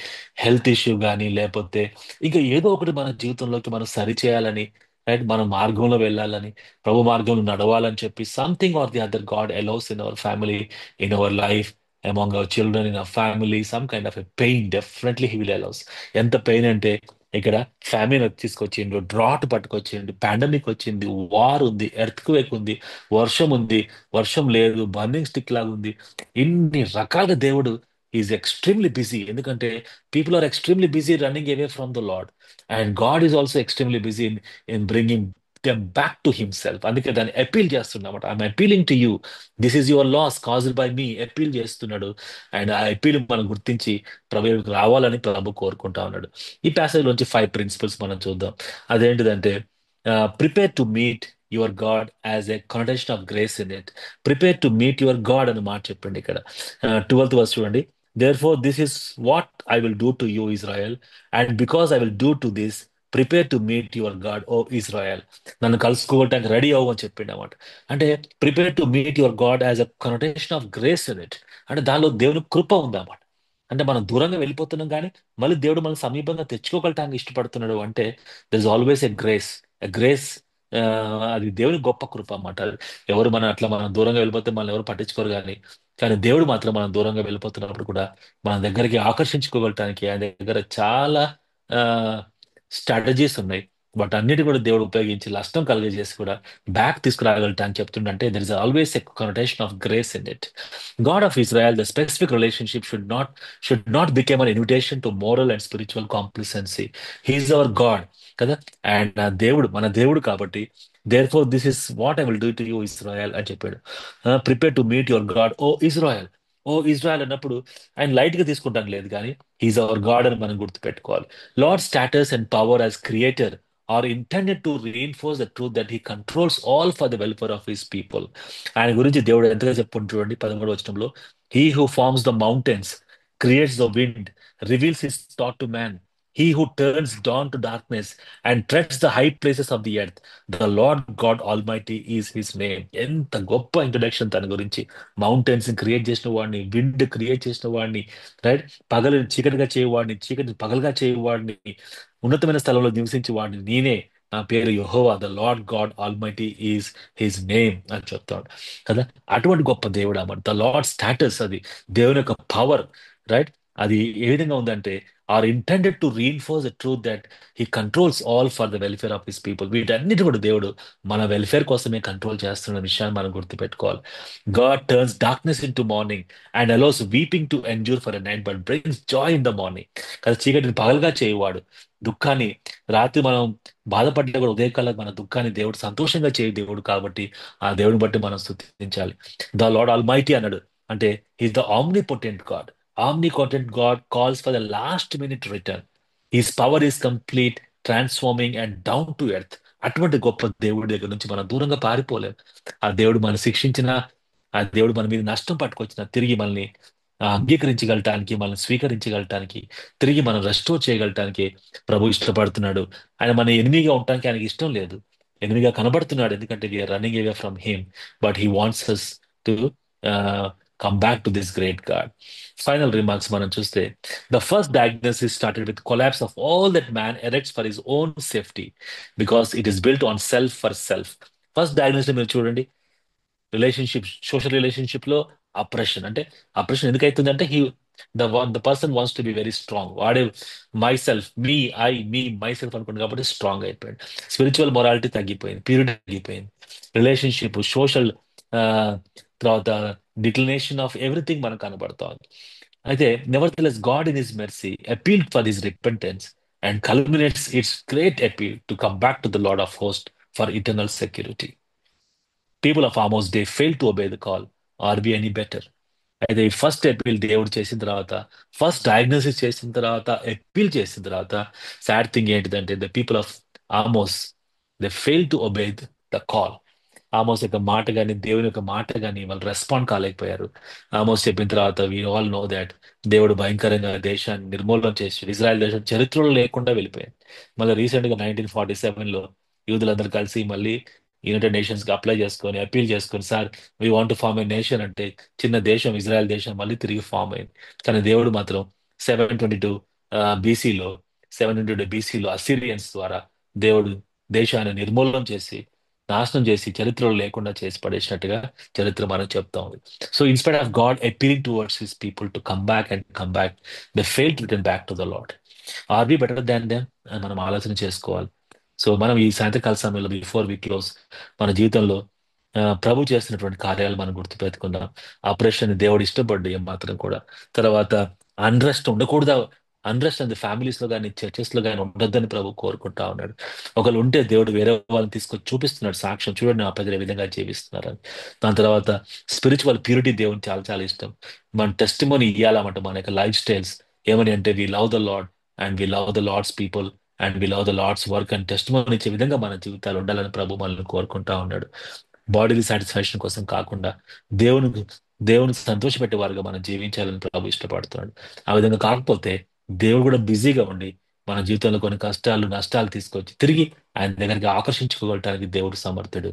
హెల్త్ ఇష్యూ కానీ, లేకపోతే ఇంకా ఏదో ఒకటి మన జీవితంలోకి మనం సరి చేయాలని, రైట్, మన మార్గంలో వెళ్ళాలని, ప్రభు మార్గంలో నడవాలని చెప్పి something or the other God allows in our family, in our life, among our children, in our family, some kind of a pain. Definitely he will allows. ఎంత పెయిన్ అంటే ఇక్కడ ఫ్యామిలీ తీసుకొచ్చిండు, డ్రాట్ పట్టుకొచ్చిండు, పాండమిక్ వచ్చింది, war ఉంది, earth quake ఉంది, వర్షం ఉంది, వర్షం లేదు, బర్నింగ్ స్టిక్ లాగా ఉంది. ఇన్ని రకాలుగా దేవుడు ఈజ్ ఎక్స్ట్రీమ్లీ బిజీ. ఎందుకంటే people are extremely busy running away from the lord, and God is also extremely busy in bringing them back to himself. అందుకే దాన్ని అపీల్ చేస్తున్నమాట. I'm appealing to you, this is your loss caused by me, appeal చేస్తున్నాడు. And ఆ appeal మనం గుర్తించి ప్రభువుకి రావాలని ప్రభు కోరుకుంటా ఉన్నాడు. ఈ ప్యాసేజ్ నుంచి 5 ప్రిన్సిపల్స్ మనం చూద్దాం. అదేంటిదంటే, prepare to meet your God as a connection of grace in it. Prepare to meet your God అని మాట చెప్పండి ఇక్కడ. 12th వర్స్ చూడండి. Therefore this is what I will do to you Israel, and because I will do to this prepare to meet your God O Israel. నన్ను కలుసుకోవటానికి ready అవ్వు అని చెప్పిండు అన్నమాట. అంటే prepare to meet your God as a connection of grace in it. అంటే దానిలో దేవుని కృప ఉందన్నమాట. అంటే మనం దూరంగా వెళ్ళిపోతున్నాం కానీ మళ్ళీ దేవుడు మనం సమీపంగా తెచ్చుకోగలటానికి ఇష్టపడుతున్నాడు అంటే there is always a grace. A grace, అది దేవుని గొప్ప కృప అన్నమాట. ఎవరు మనం అట్లా మనం దూరంగా వెళ్ళిపోతే మనం ఎవరు పట్టించుకోరు కానీ దేవుడు మాత్రం మనం దూరంగా వెళ్ళిపోతున్నప్పుడు కూడా మన దగ్గరికి ఆకర్షించుకోగలటానికి ఆయన దగ్గర చాలా స్ట్రాటజీస్ ఉన్నాయి. వాటన్నిటి కూడా దేవుడు ఉపయోగించి నష్టం కలిగజేసి కూడా బ్యాక్ తీసుకురాగలటానికి చెప్తుండంటే there is always a connection of grace in it. God of Israel, the specific relationship should not become an invitation to moral and spiritual complacency. He is our God కదా. అండ్ దేవుడు మన దేవుడు కాబట్టి therefore this is what I will do to you Israel అని చెప్పాడు. Prepare to meet your God O Israel. O Israel అన్నప్పుడు ఆయన light గా తీసుకుంటాం లేదు కానీ హీఈస్ అవర్ గాడ్ అని మనం గుర్తుపెట్టుకోవాలి. Lord status and power as creator are intended to reinforce the truth that he controls all for the welfare of his people. ఆయన గురించి దేవుడు ఎంతగా చెప్పుకుంటూ చూడండి 13వ వచనంలో. He who forms the mountains, creates the wind, reveals his thought to man. He who turns dawn to darkness and treads the high places of the earth. The Lord God Almighty is his name. ఎంత గొప్ప introduction తన గురించి. Mountains create చేసిన వాడిని, wind create చేసిన వాడిని, right, పగలు చీకటిగా చేయవాడిని, చీకటి పగలుగా చేయవాడిని, ఉన్నతమైన స్థలంలో నివసించే వాడిని నేనే, నా పేరు యెహోవా, the lord God almighty is his name అని చెప్తాడు కదా. అటువంటి గొప్ప దేవుడు అన్నమాట. ద లార్డ్ స్టాటస్, అది దేవుని యొక్క పవర్, రైట్. అది ఏ విధంగా ఉందంటే are intended to reinforce the truth that he controls all for the welfare of his people. వీటన్నిటి కూడా దేవుడు మన వెల్ఫేర్ కోసమే కంట్రోల్ చేస్తున్న విషయాన్ని మనం గుర్తుపెట్టుకోవాలి. God turns darkness in to morning and allows weeping to endure for a night but brings Joy in the morning. కదా, చీకటిని పగలుగా చేయవాడు, దుఃఖాన్ని రాత్రి మనం బాధపడ్డా కూడా ఉదయకాలం మన దుఃఖాన్ని దేవుడు సంతోషంగా చేయ దేవుడు కాబట్టి ఆ దేవుడిని బట్టి మనం స్తుతించాలి. ద లార్డ్ ఆల్మైటీ అన్నాడు అంటే is the omnipotent God. Omnipotent God calls for the last minute return. His power is complete, transforming and down to earth. అటువంటి గొప్ప దేవుడి దగ్గర నుంచి మనం దూరంగా పారిపోలేం. ఆ దేవుడు మనం శిక్షించిన, ఆ దేవుడు మన మీద నష్టం పట్టుకొచ్చిన తిరిగి మనల్ని అంగీకరించగలటానికి, మనల్ని స్వీకరించగలటానికి, తిరిగి మనం రెస్టోర్ చేయగలటానికి ప్రభు ఇష్టపడుతున్నాడు. ఆయన మన ఎనిమిగా ఉండటానికి ఆయనకి ఇష్టం లేదు. ఎనిమిగా కనబడుతున్నాడు ఎందుకంటే we're running away from him, but he wants us to come back to this great God. Final remarks మనం చూస్తే the first diagnosis started with collapse of all that man erects for his own safety because it is built on self for self. First diagnosis మీరు చూడండి, relationship, social relationship లో oppression. అంటే oppression ఎందుకు అవుతుంది అంటే the person wants to be very strong. వాడే my self, me myself అనుకుంటుంది కాబట్టి స్ట్రాంగ్ అయిపోయాడు. స్పిరిచువల్ మొరాలిటీ తగ్గిపోయింది, ప్యూరిటీ తగ్గిపోయింది. రిలేషన్షిప్, సోషల్, తర్వాత డిక్లినేషన్ ఆఫ్ ఎవ్రీథింగ్ మనకు కనబడుతోంది. అయితే nevertheless God in his mercy appeal for his repentance and culminates its great appeal to come back to the Lord of host for eternal security. People of Amos day fail to obey the call. Are be any better? అయితే ఈ first appeal దేవుడు చేసిన తర్వాత, first diagnosis చేసిన తర్వాత, appeal చేసిన తర్వాత sad thing ఏంటిదంటే the people of Amos they fail to obey the call. Amos యొక్క మాట కానీ, దేవుని యొక్క మాట కానీ వాళ్ళు రెస్పాండ్ కాలేకపోయారు. ఆమోస్ చెప్పిన తర్వాత వీ ఆల్ నో దాట్ దేవుడు భయంకరంగా దేశాన్ని నిర్మూలన చేసి ఇజ్రాయెల్ దేశం చరిత్రలో లేకుండా వెళ్ళిపోయింది. మళ్ళీ రీసెంట్ గా 1947లో యూదులందరూ కలిసి మళ్ళీ యునైటెడ్ నేషన్స్ కి అప్లై చేసుకొని అపీల్ చేసుకొని, sir we want to form a nation అంటే చిన్న దేశం ఇజ్రాయెల్ దేశం మళ్ళీ తిరిగి ఫామ్ అయింది. కానీ దేవుడు మాత్రం 722 బీసీలో 700 బీసీలో అసిరియన్స్ ద్వారా దేవుడు దేశాన్ని నిర్మూలన చేసి, నాశనం చేసి, చరిత్రలో లేకుండా చేసి పడేసినట్టుగా చరిత్ర మనం చెప్తా ఉంది. So in spite of God appealing towards his people to come back and come back, they fail to return back to the Lord. Are we better than them అని మనం ఆలోచన చేసుకోవాలి. సో మనం ఈ సాయంత్రకాల సమయంలో బిఫోర్ వి క్లోజ్ మన జీవితంలో ప్రభు చేస్తున్నటువంటి కార్యాలు మనం గుర్తుపెట్టుకుందాం. ఆపరేషన్ దేవుడు ఇష్టపడ్డు ఏం మాత్రం కూడా. తర్వాత అన్రెస్ట్ ఉండకూడదు, అన్రెస్ట్ అనేది ఫ్యామిలీస్ లో కానీ చర్చెస్ లో కానీ ఉండొద్దని ప్రభు కోరుకుంటా ఉన్నాడు. ఒకళ్ళు ఉంటే దేవుడు వేరే వాళ్ళని తీసుకొచ్చి చూపిస్తున్నాడు సాక్ష్యం, చూడండి నా ప్రజలు ఏ విధంగా జీవిస్తున్నారని. దాని తర్వాత స్పిరిచువల్ ప్యూరిటీ దేవుని చాలా చాలా ఇష్టం. మన టెస్టిమోనీ ఇవ్వాలన్నమాట, మన యొక్క లైఫ్ స్టైల్స్ ఏమని అంటే we love the lord and we love the Lord's people and we love the Lord's work and test ఇచ్చే విధంగా మన జీవితాలు ఉండాలని ప్రభు మనల్ని కోరుకుంటా ఉన్నాడు. బాడీలీ సాటిస్ఫాక్షన్ కోసం కాకుండా దేవుని దేవుని సంతోషపెట్టే వారుగా మనం జీవించాలని ప్రభు ఇష్టపడుతున్నాడు. ఆ విధంగా కాకపోతే దేవుడు కూడా బిజీగా ఉండి మన జీవితంలో కొన్ని కష్టాలు నష్టాలు తీసుకొచ్చి తిరిగి ఆయన దగ్గరికి ఆకర్షించుకోగలటానికి దేవుడు సమర్థుడు.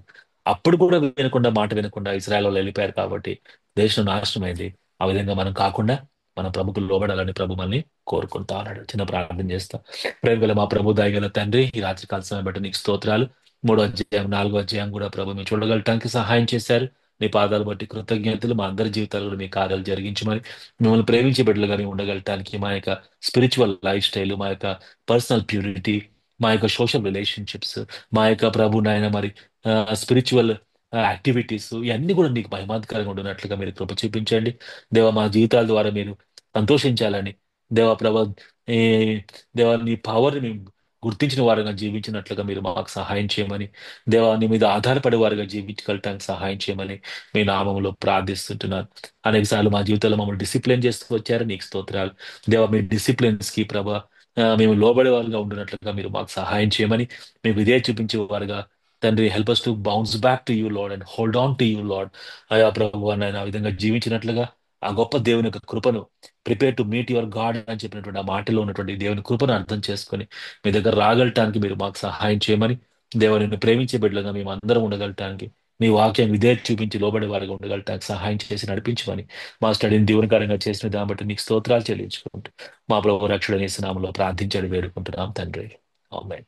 అప్పుడు కూడా వినకుండా మాట వినకుండా ఇజ్రాయెల్ వాళ్ళు వెళ్ళిపోయారు కాబట్టి దేశం నాశనమైంది. ఆ విధంగా మనం కాకుండా మన ప్రభుకు లోబడాలని ప్రభు మనల్ని కోరుకుంటా ఉన్నాడు. చిన్న ప్రార్థన చేస్తా. ప్రేమ గల మా ప్రభు దయగల తండ్రి, ఈ రాత్రి కాల సమయం బట్టి నీకు స్తోత్రాలు. 3వ అధ్యాయం 4వ అధ్యాయం కూడా ప్రభు మీరు చూడగలటానికి సహాయం చేశారు. నీ పాదాలు బట్టి కృతజ్ఞతలు. మా అందరి జీవితాలు కూడా మీ కార్యాలు జరిగించమని, మిమ్మల్ని ప్రేమించే బిడ్డలుగా మేము ఉండగలటానికి మా యొక్క స్పిరిచువల్ లైఫ్ స్టైల్, మా యొక్క పర్సనల్ ప్యూరిటీ, మా యొక్క సోషల్ రిలేషన్షిప్స్, మా యొక్క ప్రభు నాయన మరి స్పిరిచువల్ యాక్టివిటీస్ ఇవన్నీ కూడా నీకు మహిమాంతకరంగా ఉండినట్లుగా మీరు కృప చూపించండి. దేవ మా జీవితాల ద్వారా మీరు సంతోషించాలని, దేవ ప్రభ ఈ దేవ నీ పవర్ని మేము గుర్తించిన వారుగా జీవించినట్లుగా మీరు మాకు సహాయం చేయమని, దేవా నీ మీద ఆధారపడే వారుగా జీవించగలటానికి సహాయం చేయమని మీ నామములో ప్రార్థిస్తుంటున్నాను. అనేక సార్లు మా జీవితంలో మమ్మల్ని డిసిప్లిన్ చేస్తూ వచ్చారు, నీకు స్తోత్రాలు. దేవా మీ డిసిప్లిన్స్ కి ప్రభ మేము లోబడే వారుగా ఉండినట్లుగా మీరు మాకు సహాయం చేయమని, మీకు విధేయ చూపించే వారుగా తండ్రి help us to bounce back to you lord and hold on to you lord. అయా ప్రభు అని ఆ విధంగా జీవించినట్లుగా ఆ గొప్ప దేవుని యొక్క కృపను, prepare to meet your God అని చెప్పినటువంటి ఆ మాటలో ఉన్నటువంటి దేవుని కృపను అర్థం చేసుకొని మీ దగ్గర రాగలటానికి మీరు మాకు సహాయం చేయమని, దేవుని ప్రేమించే బిడ్డలుగా మేము అందరం ఉండగలటానికి, మీ వాక్యం విధేయత చూపించి లోబడే వారిగా ఉండగలటానికి సహాయం చేసి నడిపించమని, మా స్టడీని దీవెనకరంగా చేసిన దాన్ని బట్టి నీకు స్తోత్రాలు చెల్లించుకుంటూ మా ప్రభు రక్షణ నామములో ప్రార్థించడి వేడుకుంటున్నాం తండ్రి. ఆమేన్.